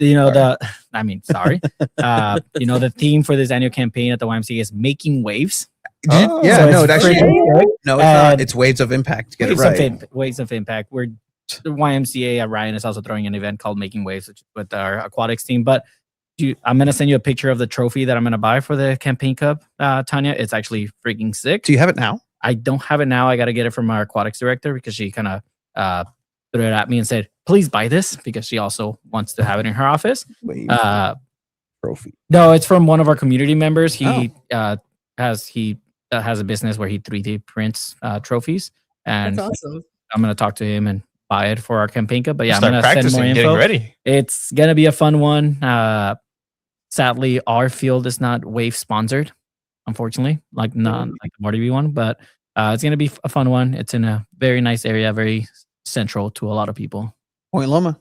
Sorry. The theme for this annual campaign at the YMCA is making waves.
No, it's not. It's Waves of Impact. Get it right.
Waves of Impact. The YMCA at Ryan is also throwing an event called Making Waves with our aquatics team. But I'm going to send you a picture of the trophy that I'm going to buy for the campaign cup, Tanya. It's actually freaking sick.
Do you have it now?
I don't have it now. I got to get it from our aquatics director because she kind of threw it at me and said, please buy this because she also wants to have it in her office.
Trophy.
No, it's from one of our community members. He has a business where he 3D prints trophies. And
that's awesome.
I'm going to talk to him and buy it for our campaign cup. But yeah, I'm
Start
going to send more info.
Getting ready.
It's going to be a fun one. Sadly, our field is not Wave sponsored, unfortunately, like the Marty one, but it's going to be a fun one. It's in a very nice area, very central to a lot of people.
Point Loma.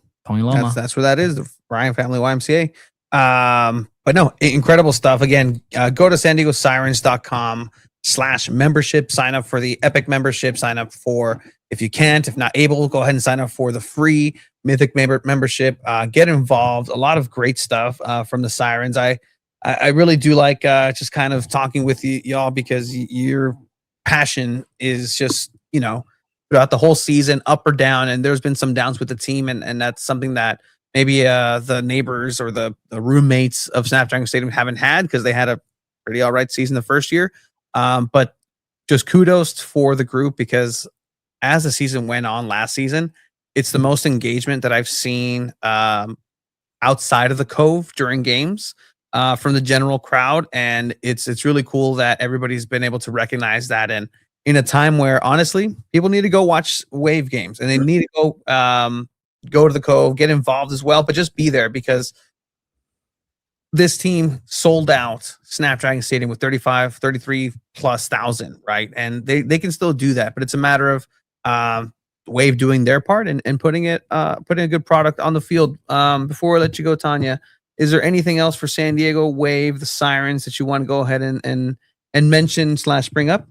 That's where that is, the Ryan Family YMCA. But no, incredible stuff. Again, go to SanDiego.Sirens.com/membership. Sign up for the Epic membership. Sign up for, if you can't, if not able, go ahead and sign up for the free Mythic membership. Get involved. A lot of great stuff from the Sirens. I really do like just kind of talking with y'all because your passion is just, throughout the whole season, up or down. And there's been some downs with the team. And that's something that maybe the neighbors or the roommates of Snapdragon Stadium haven't had because they had a pretty all right season the first year. But just kudos for the group because as the season went on last season, it's the most engagement that I've seen outside of the Cove during games from the general crowd. And it's really cool that everybody's been able to recognize that. And in a time where, honestly, people need to go watch Wave games and they need to go to the Cove, get involved as well, but just be there because this team sold out Snapdragon Stadium with 33,000+, right? And they can still do that, but it's a matter of Wave doing their part and putting a good product on the field. Before I let you go, Tanya, is there anything else for San Diego, Wave, the Sirens that you want to go ahead and mention / bring up?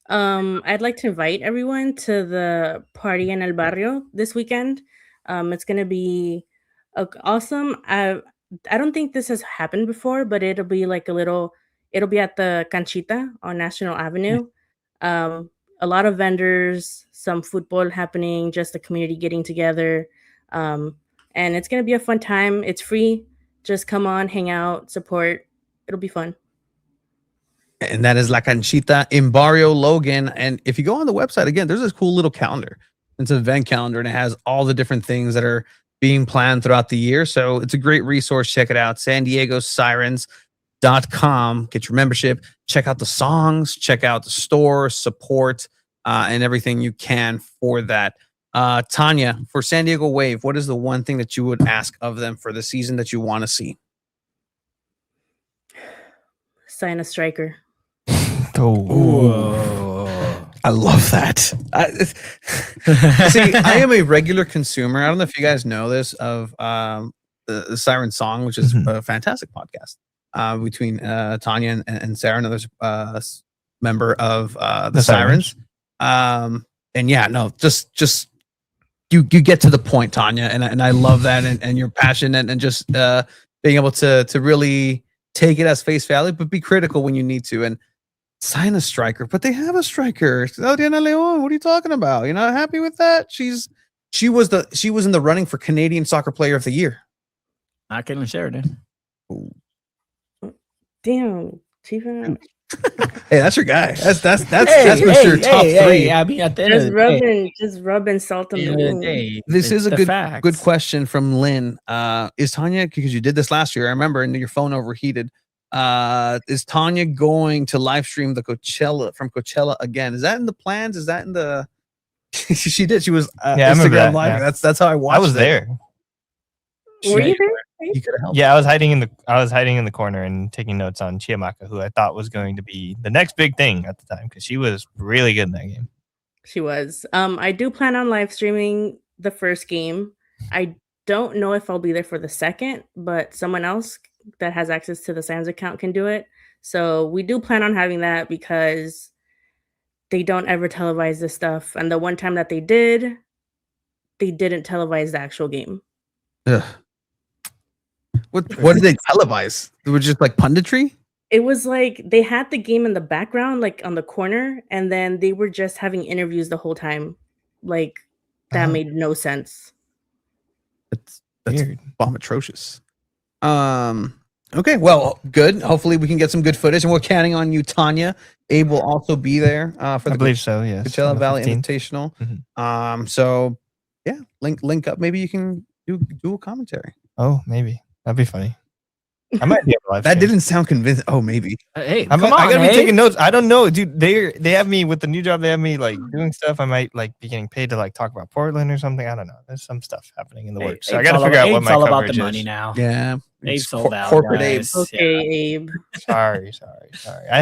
I'd like to invite everyone to the party en el barrio this weekend. It's going to be awesome. I don't think this has happened before, but it'll be like it'll be at the Canchita on National Avenue. A lot of vendors, some football happening, just the community getting together. And it's going to be a fun time. It's free. Just come on, hang out, support. It'll be fun.
And that is La Canchita in Barrio Logan. And if you go on the website, again, there's this cool little calendar. It's an event calendar, and it has all the different things that are being planned throughout the year. So it's a great resource. Check it out. SanDiego.Sirens.com. Get your membership. Check out the songs. Check out the store, support, and everything you can for that. Tanya, for San Diego Wave, what is the one thing that you would ask of them for the season that you want to see?
Sign a striker.
I love that. See, I am a regular consumer. I don't know if you guys know this of the Siren Song, which is a fantastic podcast between Tanya and Sarah, another member of the Sirens. And yeah, no, just you get to the point, Tanya, and I love that and your passion and just being able to really take it as face value, but be critical when you need to. And sign a striker, but they have a striker. Adriana Leon, what are you talking about? You're not happy with that? She was in the running for Canadian Soccer Player of the Year.
Not Caitlin Sheridan.
Damn, Chief.
Hey, that's your guy. That's Mr. Top 3.
Hey, I mean, at the end of the day,
Just rubbing salt in the wound.
This is a good question from Lynn. Is Tanya, because you did this last year, I remember, and your phone overheated. Is Tanya going to live stream the Coachella again? Is that in the plans? Is that in the? She did. She was Instagram live. Yeah. That's how I watched.
I was there.
Were you there?
You could have helped.
Yeah, I was hiding in the corner and taking notes on Chiamaka, who I thought was going to be the next big thing at the time because she was really good in that game.
She was. I do plan on live streaming the first game. I don't know if I'll be there for the second, but someone else that has access to the Sirens account can do it. So we do plan on having that because they don't ever televise this stuff. And the one time that they didn't televise the actual game.
Ugh. What did they televise? It was just like punditry?
It was like they had the game in the background, like on the corner, and then they were just having interviews the whole time. Like that made no sense.
That's weird. Bomb atrocious. Okay, well, good. Hopefully we can get some good footage, and we're counting on you, Tanya. Abe will also be there for the
I believe so, yes.
Coachella Valley
15th.
Invitational.
Mm-hmm.
So yeah, link up. Maybe you can do a commentary.
Oh, maybe. That'd be funny. I might be able to live
That
stream.
didn't sound convincing. Oh, maybe.
Hey,
I gotta be taking notes. I don't know, dude. They have me with the new job. They have me like doing stuff. I might like be getting paid to like talk about Portland or something. I don't know. There's some stuff happening in the works. So I gotta figure out what my
all
coverage
about the
is.
money now.
Yeah,
Abe sold out.
Corporate
guys.
Abe.
Okay, Abe.
Sorry. I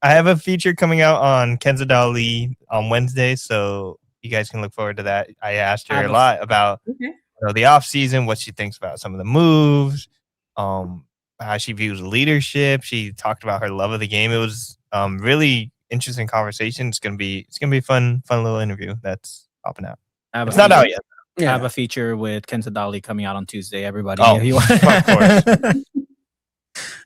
have a feature coming out on Kenza Dali on Wednesday, so you guys can look forward to that. I asked her a lot about the off season, what she thinks about some of the moves, how she views leadership. She talked about her love of the game. It was really interesting conversation. It's gonna be a fun little interview that's popping out. It's not out yet.
I have a feature with Kenza Dali coming out on Tuesday. Everybody,
of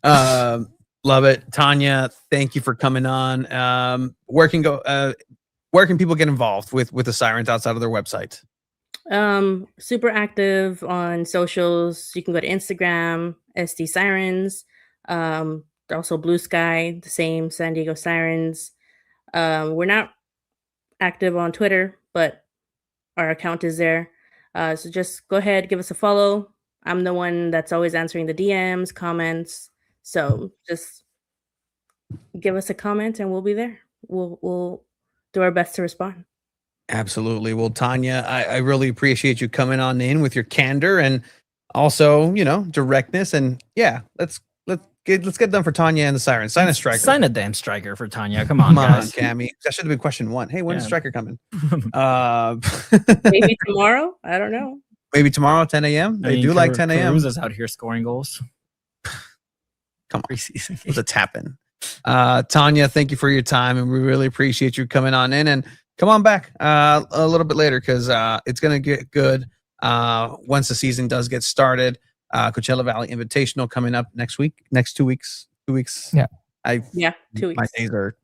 course. Love it, Tanya. Thank you for coming on. Where can people get involved with the Sirens outside of their website?
Super active on socials. You can go to Instagram, SD Sirens. Also Blue Sky, the same, San Diego Sirens. We're not active on Twitter, but our account is there. So just go ahead, give us a follow. I'm the one that's always answering the DMs, comments. So just give us a comment and we'll be there. We'll do our best to respond.
Absolutely. Well, Tanya, I really appreciate you coming on in with your candor and also, directness. And yeah, let's get done for Tanya and the Sirens. Sign a striker.
Sign a damn striker for Tanya. Come on, guys.
Cammy. That should have been question 1. Hey, when's the striker coming?
Maybe tomorrow. I don't know.
Maybe tomorrow at 10 a.m. They do like 10 a.m.
Cruz is out here scoring goals.
Come on. It was a tap-in. Tanya, thank you for your time, and we really appreciate you coming on in. And come on back a little bit later because it's going to get good once the season does get started. Coachella Valley Invitational coming up next 2 weeks. 2 weeks.
Yeah.
2 weeks.
My days are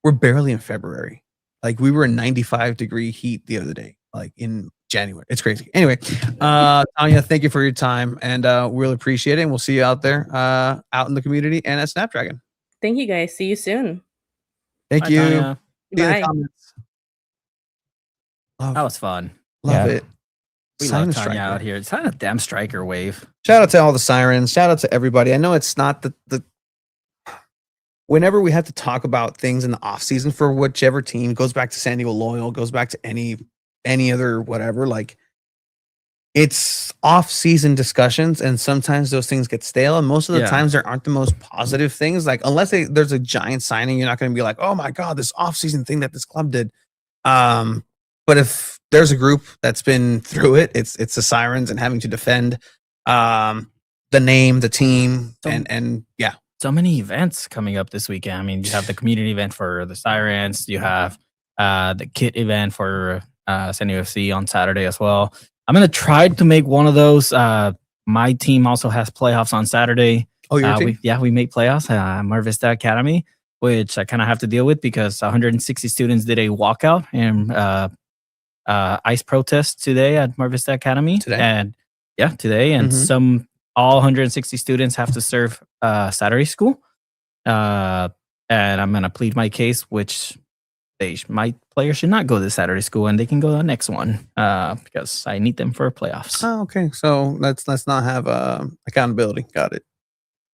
we're barely in February. Like we were in 95-degree heat the other day, like in January. It's crazy. Anyway, Tanya, thank you for your time, and we really appreciate it. And we'll see you out there, out in the community and at Snapdragon.
Thank you, guys. See you soon.
Thank you.
Tanya.
See you in the
Bye.
comments.
That was fun.
Love it.
We
Sign
love
a
Tanya
striker.
out here. Sign a damn striker wave.
Shout out to all the Sirens. Shout out to everybody. I know it's not the whenever we have to talk about things in the off season for whichever team, goes back to San Diego Loyal, goes back to any other whatever, like it's off season discussions, and sometimes those things get stale, and most of the times there aren't the most positive things. Like unless there's a giant signing, you're not going to be like, oh my god, this off season thing that this club did. But if there's a group that's been through it, it's the Sirens and having to defend the name, the team, and yeah.
So many events coming up this weekend. I mean, you have the community event for the Sirens. You have the kit event for SDFC on Saturday as well. I'm going to try to make one of those. My team also has playoffs on Saturday.
Oh, your team?
We make playoffs at Mar Vista Academy, which I kind of have to deal with because 160 students did a walkout and ICE protest today at Mar Vista Academy.
Today?
And today. And some all 160 students have to serve Saturday school. And I'm going to plead my case, which my players should not go to Saturday school and they can go to the next one because I need them for playoffs.
Oh, okay. So let's not have accountability. Got it.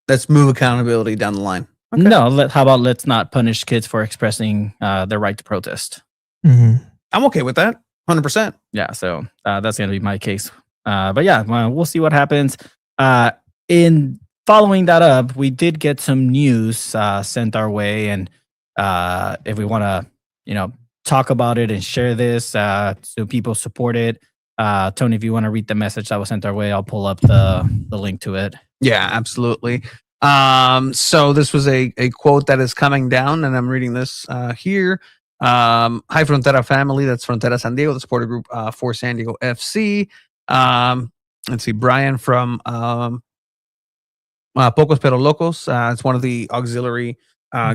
Let's move accountability down the line. Okay.
No, how about let's not punish kids for expressing their right to protest?
I'm okay with that. 100%.
Yeah, so that's going to be my case. But yeah, we'll see what happens. In following that up, we did get some news sent our way, and if we want to, talk about it and share this so people support it. Tony, if you want to read the message that was sent our way, I'll pull up the link to it.
Yeah, absolutely. So this was a quote that is coming down, and I'm reading this here. Hi, Frontera family. That's Frontera San Diego, the supporter group for San Diego FC. Let's see, Brian from Pocos Pero Locos. It's one of the auxiliary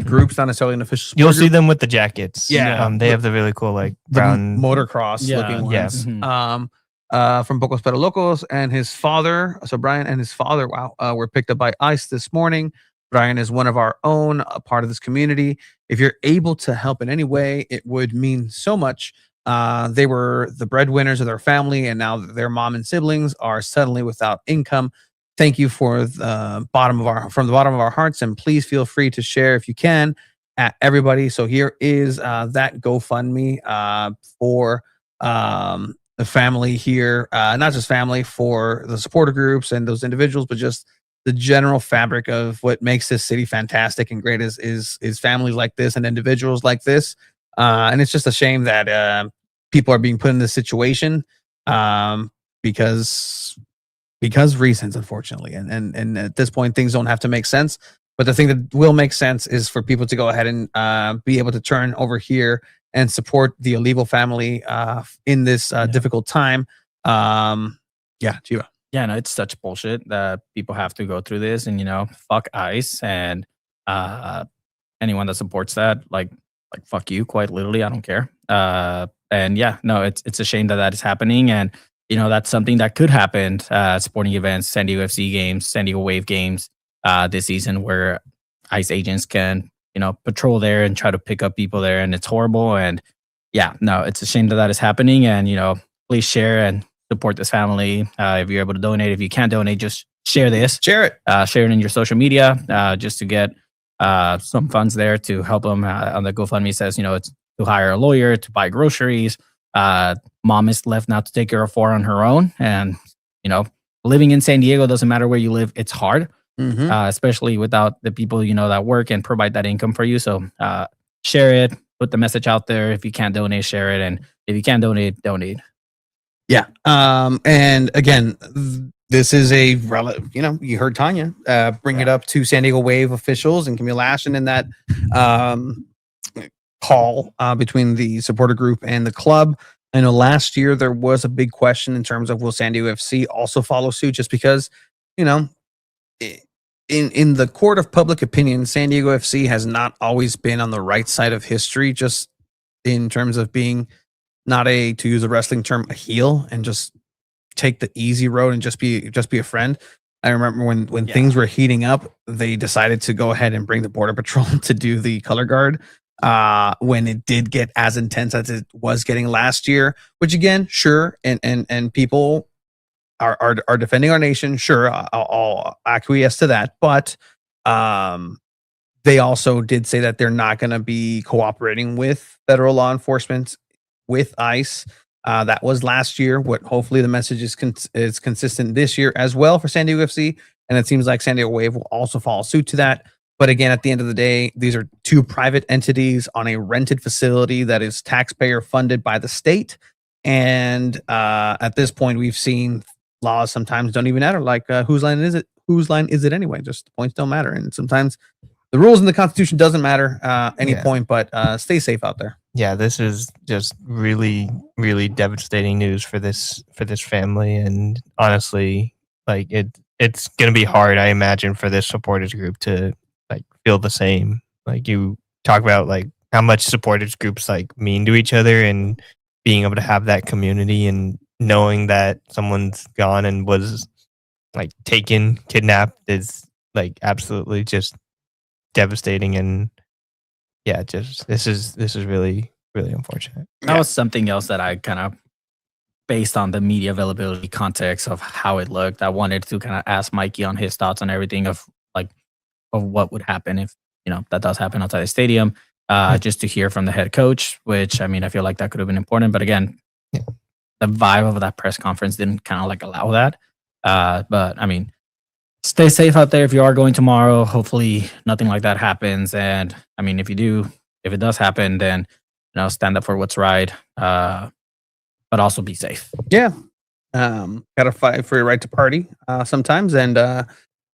groups, not necessarily an official support
You'll
group.
see them with the jackets.
Yeah.
They have the really cool, like, brown
motocross looking
Yeah.
ones.
Mm-hmm.
From Pocos Pero Locos, and his father, so Brian and his father, were picked up by ICE this morning. Brian is one of our own, a part of this community. If you're able to help in any way, it would mean so much. They were the breadwinners of their family, and now their mom and siblings are suddenly without income. Thank you from the bottom of our hearts, and please feel free to share if you can at everybody. So here is that GoFundMe for the family here, not just family, for the supporter groups and those individuals, but just the general fabric of what makes this city fantastic and great is families like this and individuals like this. And it's just a shame that people are being put in this situation because reasons, unfortunately. And at this point, things don't have to make sense. But the thing that will make sense is for people to go ahead and be able to turn over here and support the Eidevall family in this difficult time. Chiva.
Yeah, no, it's such bullshit that people have to go through this, and fuck ICE and anyone that supports that, like fuck you, quite literally. I don't care. And yeah, no, it's a shame that is happening, and that's something that could happen at sporting events, San Diego FC games, San Diego Wave games this season, where ICE agents can patrol there and try to pick up people there, and it's horrible. And yeah, no, it's a shame that is happening, and please share and support this family. If you're able to donate, if you can't donate, just share this.
Share it.
Share it in your social media just to get some funds there to help them. On the GoFundMe says, it's to hire a lawyer, to buy groceries. Mom is left now to take care of 4 on her own. And, living in San Diego, doesn't matter where you live, it's hard, especially without the people, that work and provide that income for you. So share it, put the message out there. If you can't donate, share it. And if you can't donate, donate.
Yeah. And again, this is a relative, you heard Tanya bring it up to San Diego Wave officials and Camille Ashton in that call between the supporter group and the club. I know last year there was a big question in terms of will San Diego FC also follow suit, just because, in the court of public opinion, San Diego FC has not always been on the right side of history, just in terms of being not to use a wrestling term, a heel, and just take the easy road and just be a friend. I remember when things were heating up, they decided to go ahead and bring the Border Patrol to do the color guard when it did get as intense as it was getting last year, which again, sure. And people are defending our nation. Sure. I'll acquiesce to that. But they also did say that they're not going to be cooperating with federal law enforcement, with ICE. That was last year. What hopefully the message is consistent this year as well for San Diego FC, and it seems like San Diego Wave will also follow suit to that. But again, at the end of the day, these are 2 private entities on a rented facility that is taxpayer funded by the state. And at this point, we've seen laws sometimes don't even matter. Like whose line is it? Whose line is it anyway? Just the points don't matter, and sometimes the rules in the Constitution doesn't matter any point. But stay safe out there.
Yeah, this is just really, really devastating news for this family, and honestly, like it's gonna be hard, I imagine, for this supporters group to feel the same. Like you talk about how much supporters groups mean to each other, and being able to have that community and knowing that someone's gone and was like taken, kidnapped is like absolutely just devastating. And yeah, just this is really, really unfortunate.
That was something else that I kind of, based on the media availability context of how it looked, I wanted to kind of ask Mikey on his thoughts on everything of what would happen if, that does happen outside the stadium. Just to hear from the head coach, which, I mean, I feel like that could have been important. But again, the vibe of that press conference didn't kind of like allow that. But I mean, stay safe out there if you are going tomorrow. Hopefully nothing like that happens. And I mean, if it does happen, then, stand up for what's right. But also be safe.
Yeah. Gotta fight for your right to party sometimes. And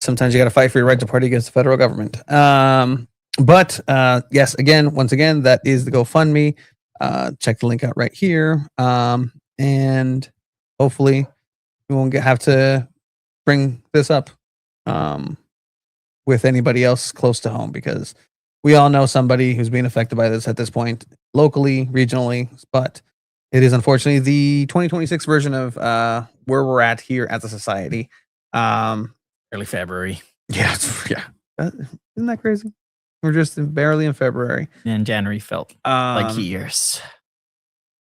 sometimes you gotta fight for your right to party against the federal government. But yes, once again, that is the GoFundMe. Check the link out right here. And hopefully we won't have to bring this up with anybody else close to home, because we all know somebody who's being affected by this at this point, locally, regionally. But it is unfortunately the 2026 version of where we're at here as a society.
Early February.
Yeah. Isn't that crazy? We're just barely in February.
And January felt like years.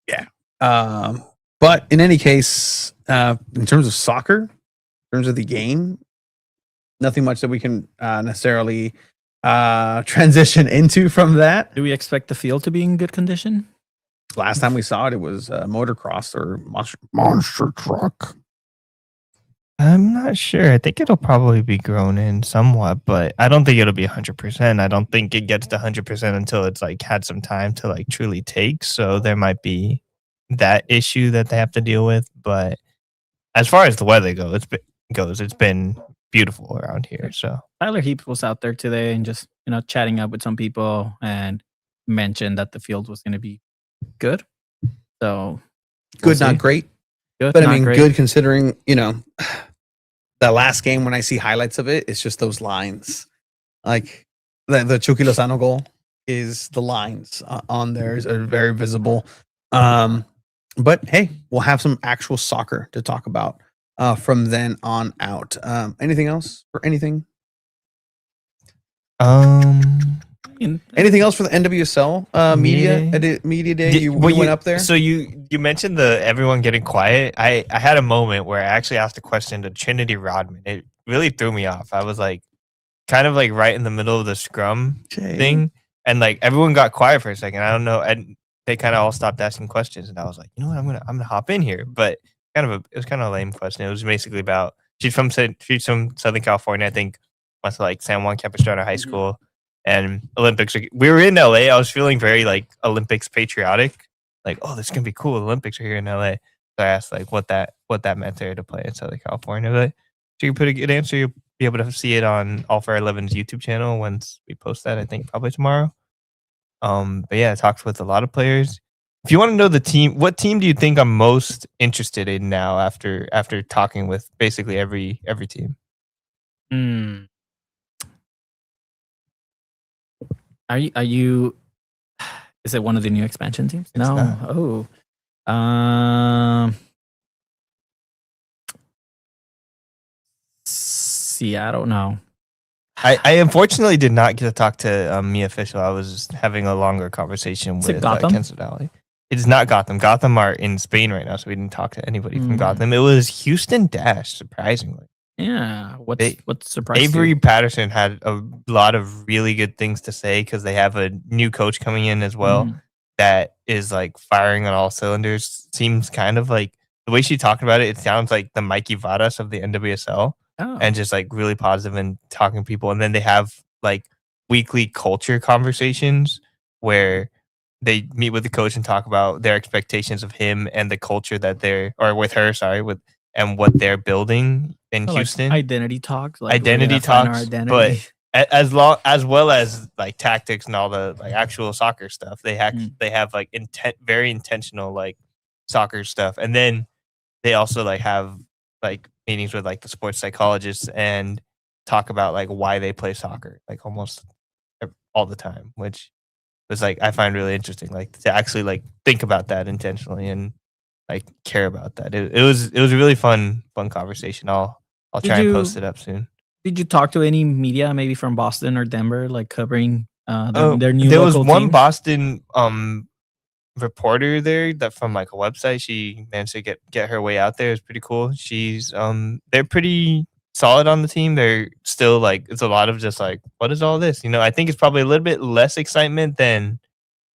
Yeah. But in any case, in terms of soccer, in terms of the game, nothing much that we can necessarily transition into from that.
Do we expect the field to be in good condition?
Last time we saw it, it was motocross or monster truck.
I'm not sure. I think it'll probably be grown in somewhat, but I don't think it'll be 100%. I don't think it gets to 100% until it's like had some time to like truly take. So there might be that issue that they have to deal with. But as far as the weather goes, it's been beautiful around here. So
Tyler Heap was out there today and just chatting up with some people and mentioned that the field was going to be good. So
good, not great.
Good,
but I mean, good considering that last game, when I see highlights of it, it's just those lines. Like the Chucky Lozano goal is the lines on there are very visible. But hey, we'll have some actual soccer to talk about from then on out. Anything else or anything? Anything else for the NWSL media day? You went up there.
So you mentioned everyone getting quiet. I had a moment where I actually asked a question to Trinity Rodman. It really threw me off. I was like, kind of like right in the middle of the scrum thing, and like everyone got quiet for a second. I don't know, and they kind of all stopped asking questions, and I was like, you know what, I'm gonna hop in here. But it was kind of a lame question. It was basically about she's from Southern California, I think, went to like San Juan Capistrano High School. And Olympics, we were in LA. I was feeling very like Olympics patriotic, like, oh, this is gonna be cool. The Olympics are here in LA. So I asked like what that meant there to play in Southern California. But so you put a good answer. You'll be able to see it on All for 11's YouTube channel once we post that. I think probably tomorrow. But yeah, I talked with a lot of players. If you want to know the team, what team do you think I'm most interested in now after talking with basically every team?
Are you? Is it one of the new expansion teams?
It's
no.
not.
Oh. Seattle. No.
I unfortunately did not get to talk to Mia Fischel. I was having a longer conversation with Kansas Valley. It is not Gotham. Gotham are in Spain right now, so we didn't talk to anybody from Gotham. It was Houston Dash, surprisingly.
Yeah. What's surprising?
Avery Patterson had a lot of really good things to say because they have a new coach coming in as well that is like firing on all cylinders. Seems kind of like the way she talked about it. It sounds like the Mikey Vadas of the NWSL, and just like really positive and talking to people. And then they have like weekly culture conversations where they meet with the coach and talk about their expectations of him and the culture that and what they're building in Houston.
Like identity talks,
but as well as like tactics and all the like actual soccer stuff. They have like very intentional like soccer stuff, and then they also like have like meetings with like the sports psychologists and talk about like why they play soccer like almost all the time, which was like I find really interesting, like to actually like think about that intentionally and like care about that. It was a really fun conversation. I'll I'll try and post it up soon.
Did you talk to any media, maybe from Boston or Denver, like covering their new?
There was one
team?
Boston reporter there that from like a website. She managed to get her way out there. It was pretty cool. She's they're pretty solid on the team. They're still like, it's a lot of just like, what is all this? I think it's probably a little bit less excitement than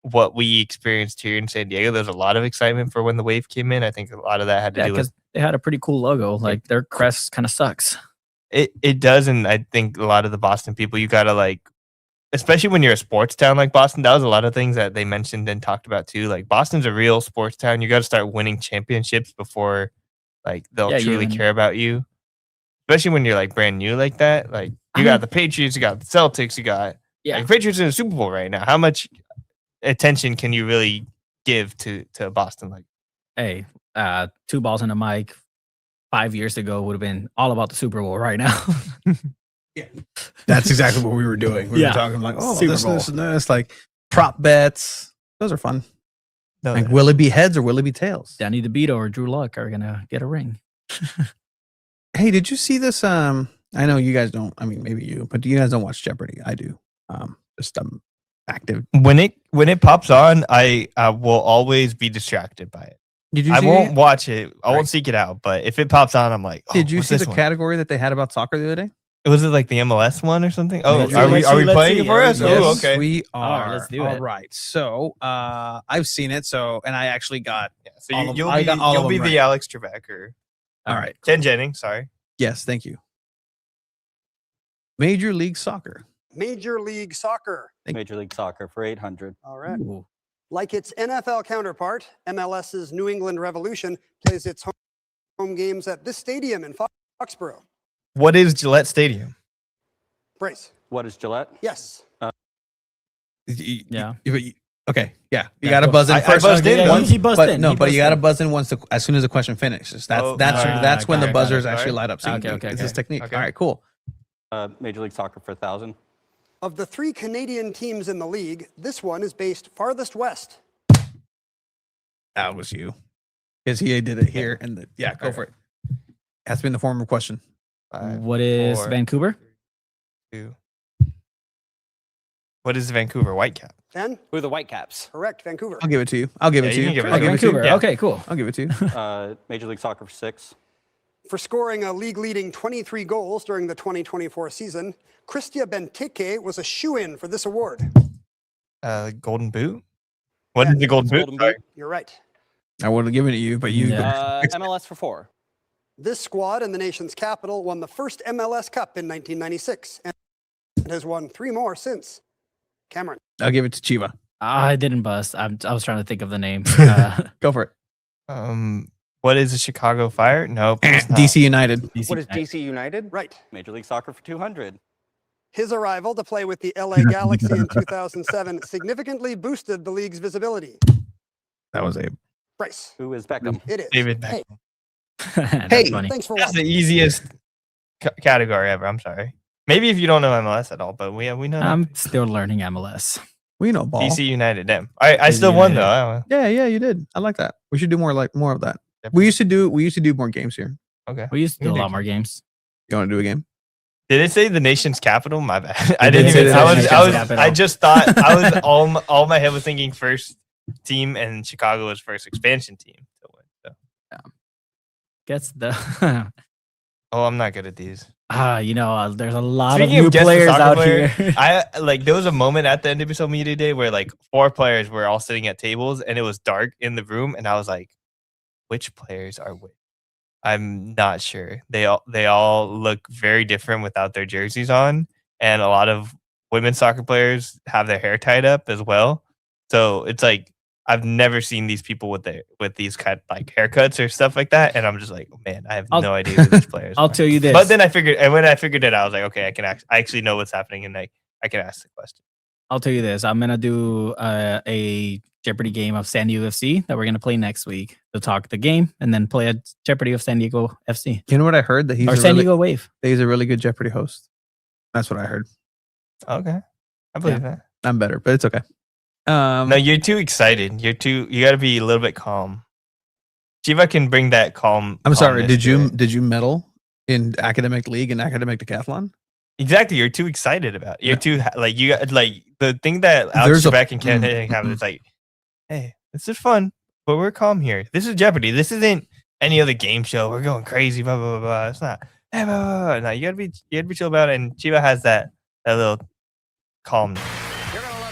what we experienced here in San Diego. There's a lot of excitement for when the wave came in. I think a lot of that had to do with,
they had a pretty cool logo. Like their crest kind of sucks.
It does, and I think a lot of the Boston people, you gotta like, especially when you're a sports town like Boston, that was a lot of things that they mentioned and talked about too. Like Boston's a real sports town. You got to start winning championships before like they'll truly care about you. Especially when you're like brand new like that. Like you got the Patriots, you got the Celtics, you got like Patriots in the Super Bowl right now. How much attention can you really give to Boston? Like,
hey, two balls in a mic 5 years ago would have been all about the Super Bowl right now.
Yeah, that's exactly what we were doing. We were talking like, oh, this and this, like prop bets. Those are fun. No, like, will it be heads or will it be tails?
Danny DeVito or Drew Luck are gonna get a ring.
Hey, did you see this? I know you guys don't. I mean, maybe you, but you guys don't watch Jeopardy. I do. Just active.
When it pops on, I will always be distracted by it. I won't watch it. I won't seek it out. But if it pops on, I'm like, oh,
did you see the category that they had about soccer the other day?
Was it like the MLS one or something? Oh, are we playing it for us?
Yes,
oh, okay.
We are.
All right, let's do it.
All right. So, I've seen it. So, and I actually got.
So you'll be the Alex Trebek or.
All right.
Ken Jennings. Sorry.
Yes. Thank you. Major League Soccer.
Major League Soccer.
Major League Soccer for 800.
All right. Ooh. Like its NFL counterpart, MLS's New England Revolution plays its home games at this stadium in Foxborough.
What is Gillette Stadium?
Brace.
What is Gillette?
Yes.
Yeah.
Okay. Yeah. You got to buzz in first.
I buzzed in. Once he buzzed in.
No, but you got to buzz in as soon as the question finishes. That's when the buzzers actually light up. So
okay.
It's this technique.
Okay.
All right. Cool.
Major League Soccer for 1,000.
Of the 3 Canadian teams in the league, this one is based farthest west.
That was you. Because he did it here. And go for it. Has to be in the form of a question.
5,
what is
4,
Vancouver?
2. What is Vancouver Whitecap?
Ben?
Who are the Whitecaps?
Correct, Vancouver.
I'll give it to you. I'll give it to you.
Vancouver. Okay, cool.
I'll give it to you.
Major League Soccer for 6.
For scoring a league-leading 23 goals during the 2024 season, Christia Benteke was a shoo-in for this award.
Golden Boot? What is the Golden Boot?
You're right.
I would have given it to you, but you...
MLS for 4.
This squad in the nation's capital won the first MLS Cup in 1996 and has won 3 more since. Cameron.
I'll give it to Chiva.
I didn't bust. I was trying to think of the name.
Go for it.
What is the Chicago Fire? No.
DC United.
What is DC United?
Right.
Major League Soccer for 200.
His arrival to play with the LA Galaxy in 2007 significantly boosted the league's visibility.
That was Abe.
Bryce.
Who is Beckham?
It is.
David Beckham.
Hey, funny.
Thanks for
That's
watching.
the easiest category ever. I'm sorry. Maybe if you don't know MLS at all, but we know.
I'm still learning MLS.
We know ball.
DC United. Damn. I still won though.
Yeah, you did. I like that. We should do more of that. We used to do more games here.
Okay.
We used to do a lot more games.
You want to do a game?
Did it say the nation's capital? My bad. I didn't even. I just thought I was all my head was thinking first team, and Chicago was first expansion team to win. So.
Yeah. Gets the.
Oh, I'm not good at these.
There's a lot of new players out here.
There was a moment at the NWSL media day where like 4 players were all sitting at tables, and it was dark in the room, and I was like, which players are which? I'm not sure. They all look very different without their jerseys on, and a lot of women's soccer players have their hair tied up as well. So it's like I've never seen these people with these kind of like haircuts or stuff like that, and I'm just like, man, I have no idea who these players.
I'll tell you this.
But then when I figured it out, I was like, okay, I actually know what's happening, and I can ask the question.
I'll tell you this. I'm gonna do a Jeopardy game of SanDiego.FC that we're gonna play next week to talk the game, and then play a Jeopardy of SanDiego.FC.
You know what I heard? That he's
San Diego Wave.
That he's a really good Jeopardy host. That's what I heard.
Okay, I believe that.
I'm better, but it's okay.
No, you're too excited. You got to be a little bit calm. Chiva can bring that calm.
I'm sorry. Did you medal in academic league and academic decathlon.
Exactly. You're too excited about it. You're too like you like the thing that Alex Trebek and Ken have is like, hey, this is fun, but we're calm here. This is Jeopardy. This isn't any other game show. We're going crazy. Blah blah blah. Blah. It's not. Blah, blah, blah. No, you gotta be chill about it. And Chiba has that little calm.
You're gonna love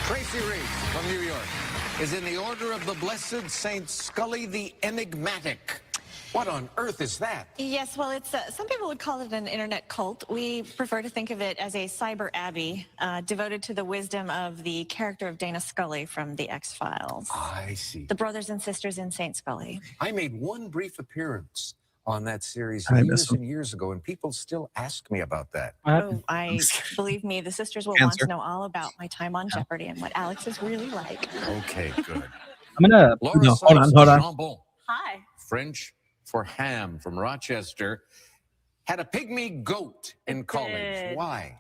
Tracy Reeves from New York is in the Order of the Blessed Saint Scully the Enigmatic. What on earth is that?
Yes, well, it's some people would call it an internet cult. We prefer to think of it as a cyber abbey devoted to the wisdom of the character of Dana Scully from The X-Files.
I see.
The brothers and sisters in Saint Scully.
I made one brief appearance on that series
I
years and years ago, and people still ask me about that.
Oh, believe me, the sisters will want to know all about my time on Jeopardy and what Alex is really like.
Okay, good.
I'm gonna
Hold on.
Hi.
French for ham from Rochester. Had a pygmy goat in college.
did.
Why?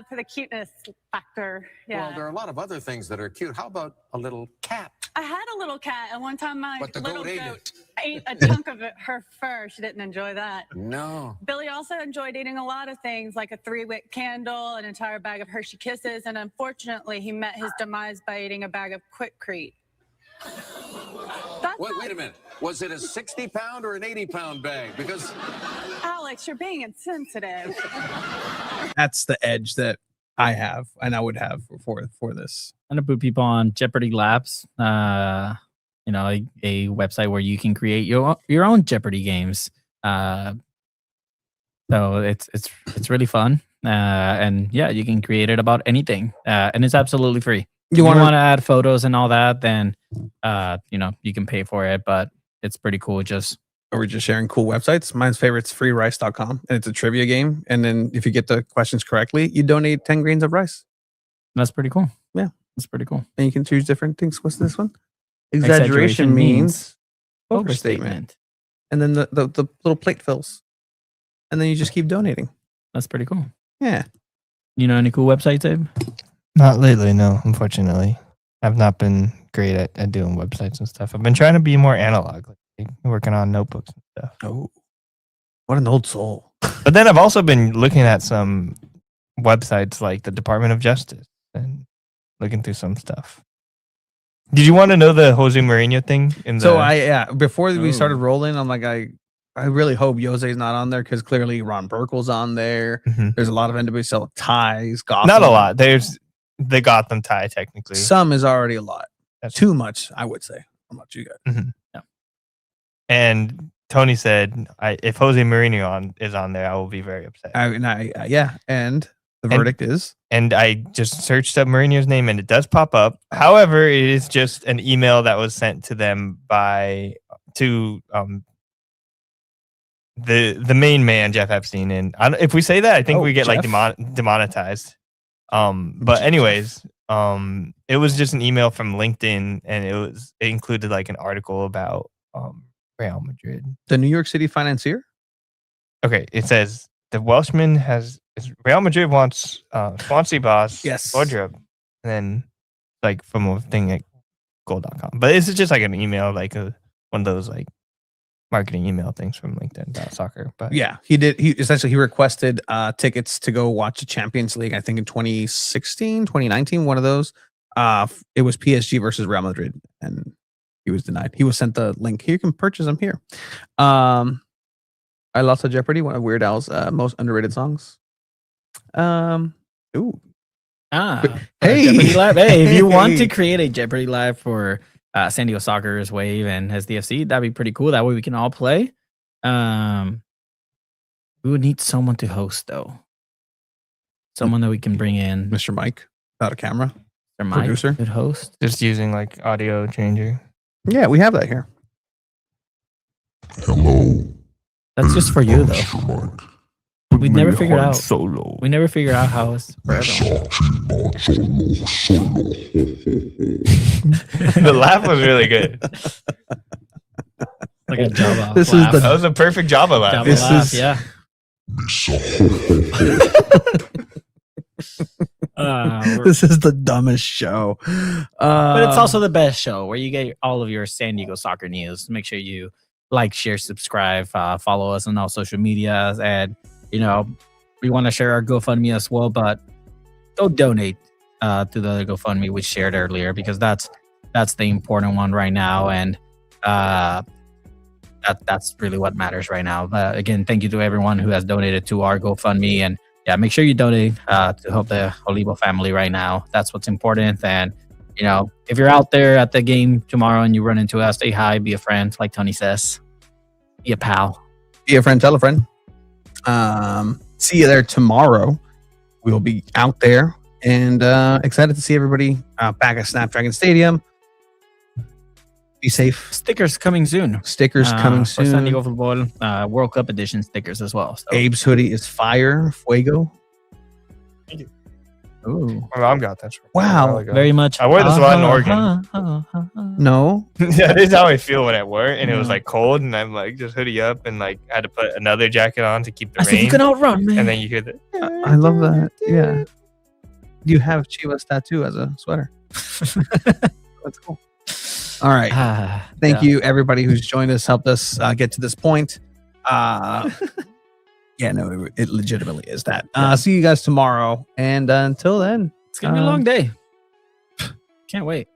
For the cuteness factor.
Well, there are a lot of other things that are cute. How about a little cat?
I had a little cat, and one time my
But the
little
goat ate
goat
it.
ate a chunk of her fur. She didn't enjoy that.
No.
Billy also enjoyed eating a lot of things, like a 3-wick candle, an entire bag of Hershey Kisses, and unfortunately, he met his demise by eating a bag of Quick-Crete.
Wait a minute. Was it a 60-pound or an 80-pound bag? Because
Alex, you're being insensitive.
That's the edge that I have and I would have for this.
I'm gonna put people on Jeopardy Labs. A website where you can create your own Jeopardy games. So it's really fun. And yeah, you can create it about anything. And it's absolutely free. If you want to add photos and all that, then you can pay for it, but it's pretty cool.
We're just sharing cool websites. Mine's favorite's freerice.com, and it's a trivia game. And then if you get the questions correctly, you donate 10 grains of rice.
That's pretty cool.
Yeah,
that's pretty cool.
And you can choose different things. What's this one? Exaggeration means overstatement. And then the little plate fills. And then you just keep donating.
That's pretty cool.
Yeah.
You know any cool websites, Abe?
Not lately, no, unfortunately. I've not been great at doing websites and stuff. I've been trying to be more analog, like working on notebooks and stuff.
Oh, what an old soul.
But then I've also been looking at some websites like the Department of Justice and looking through some stuff. Did you want to know the Jose Mourinho thing?
Before we started rolling, I'm like, I really hope Jose's not on there because clearly Ron Burkle's on there.
Mm-hmm.
There's a lot of NWSL ties. Gotham.
Not a lot. There's the Gotham tie, technically.
Some is already a lot. That's too much, I would say. How much you got?
Mm-hmm.
Yeah.
And Tony said, if Jose Mourinho is on there, I will be very upset.
And the verdict is?
And I just searched up Mourinho's name and it does pop up. However, it is just an email that was sent to them to the main man, Jeff Epstein. And if we say that, I think we get
Jeff?
like demonetized. But anyways, it was just an email from LinkedIn, and it included like an article about Real Madrid.
The New York City financier?
Okay, it says the Welshman Real Madrid wants Swansea boss Laudrup, and then like from a thing at goal.com. But this is just like an email, like one of those like marketing email things from LinkedIn.soccer. But
yeah, he essentially requested tickets to go watch the Champions League, I think in 2016, 2019, one of those. It was PSG versus Real Madrid, and he was denied. He was sent the link. Here, you can purchase them here. I Lost a Jeopardy, one of Weird Al's most underrated songs. Hey,
Jeopardy Live. Hey, if you want to create a Jeopardy Live for San Diego Soccer's Wave and SDFC, that'd be pretty cool. That way we can all play. We would need someone to host though. Someone that we can bring in.
Mr. Mike, without a camera.
Mr. Mike
producer
could host.
Just using like audio changer.
Yeah, we have that here.
Hello.
That's just for you though. We never figured out
solo.
We never figured out how it's for everyone.
The laugh was really good.
Like a Java
This
laugh.
is
That was a perfect Java laugh.
Java
this
laugh,
is-
yeah.
This is the dumbest show.
But it's also the best show where you get all of your San Diego soccer news. Make sure you like, share, subscribe, follow us on all social medias. And, we want to share our GoFundMe as well, but go donate to the GoFundMe we shared earlier, because that's the important one right now. And that's really what matters right now. But again, thank you to everyone who has donated to our GoFundMe. And yeah, make sure you donate to help the Olivo family right now. That's what's important. And, if you're out there at the game tomorrow and you run into us, say hi, be a friend, like Tony says. Be a pal.
Be a friend, tell a friend. See you there tomorrow. We'll be out there and excited to see everybody back at Snapdragon Stadium. Be safe.
Stickers coming soon.
Stickers coming
for
soon.
SanDiego.Futbol World Cup edition stickers as well. So.
Abe's hoodie is fire. Fuego.
Thank you.
Ooh.
My mom got that.
Wow.
Very much.
I wore this a lot in Oregon.
No.
Yeah, this is how I feel when I wear it. And it was like cold, and I'm like just hoodie up, and like I had to put another jacket on to keep the rain.
You can outrun, man.
And then you hear the.
I love that. Yeah. You have Chivas tattoo as a sweater. That's cool. All right. Thank you, everybody who's joined us, helped us get to this point. Yeah, no, it legitimately is that. See you guys tomorrow. And until then,
it's going to be a long day. Can't wait.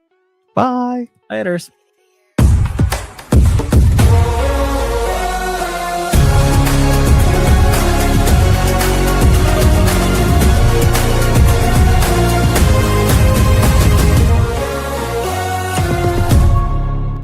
Bye.
Laters.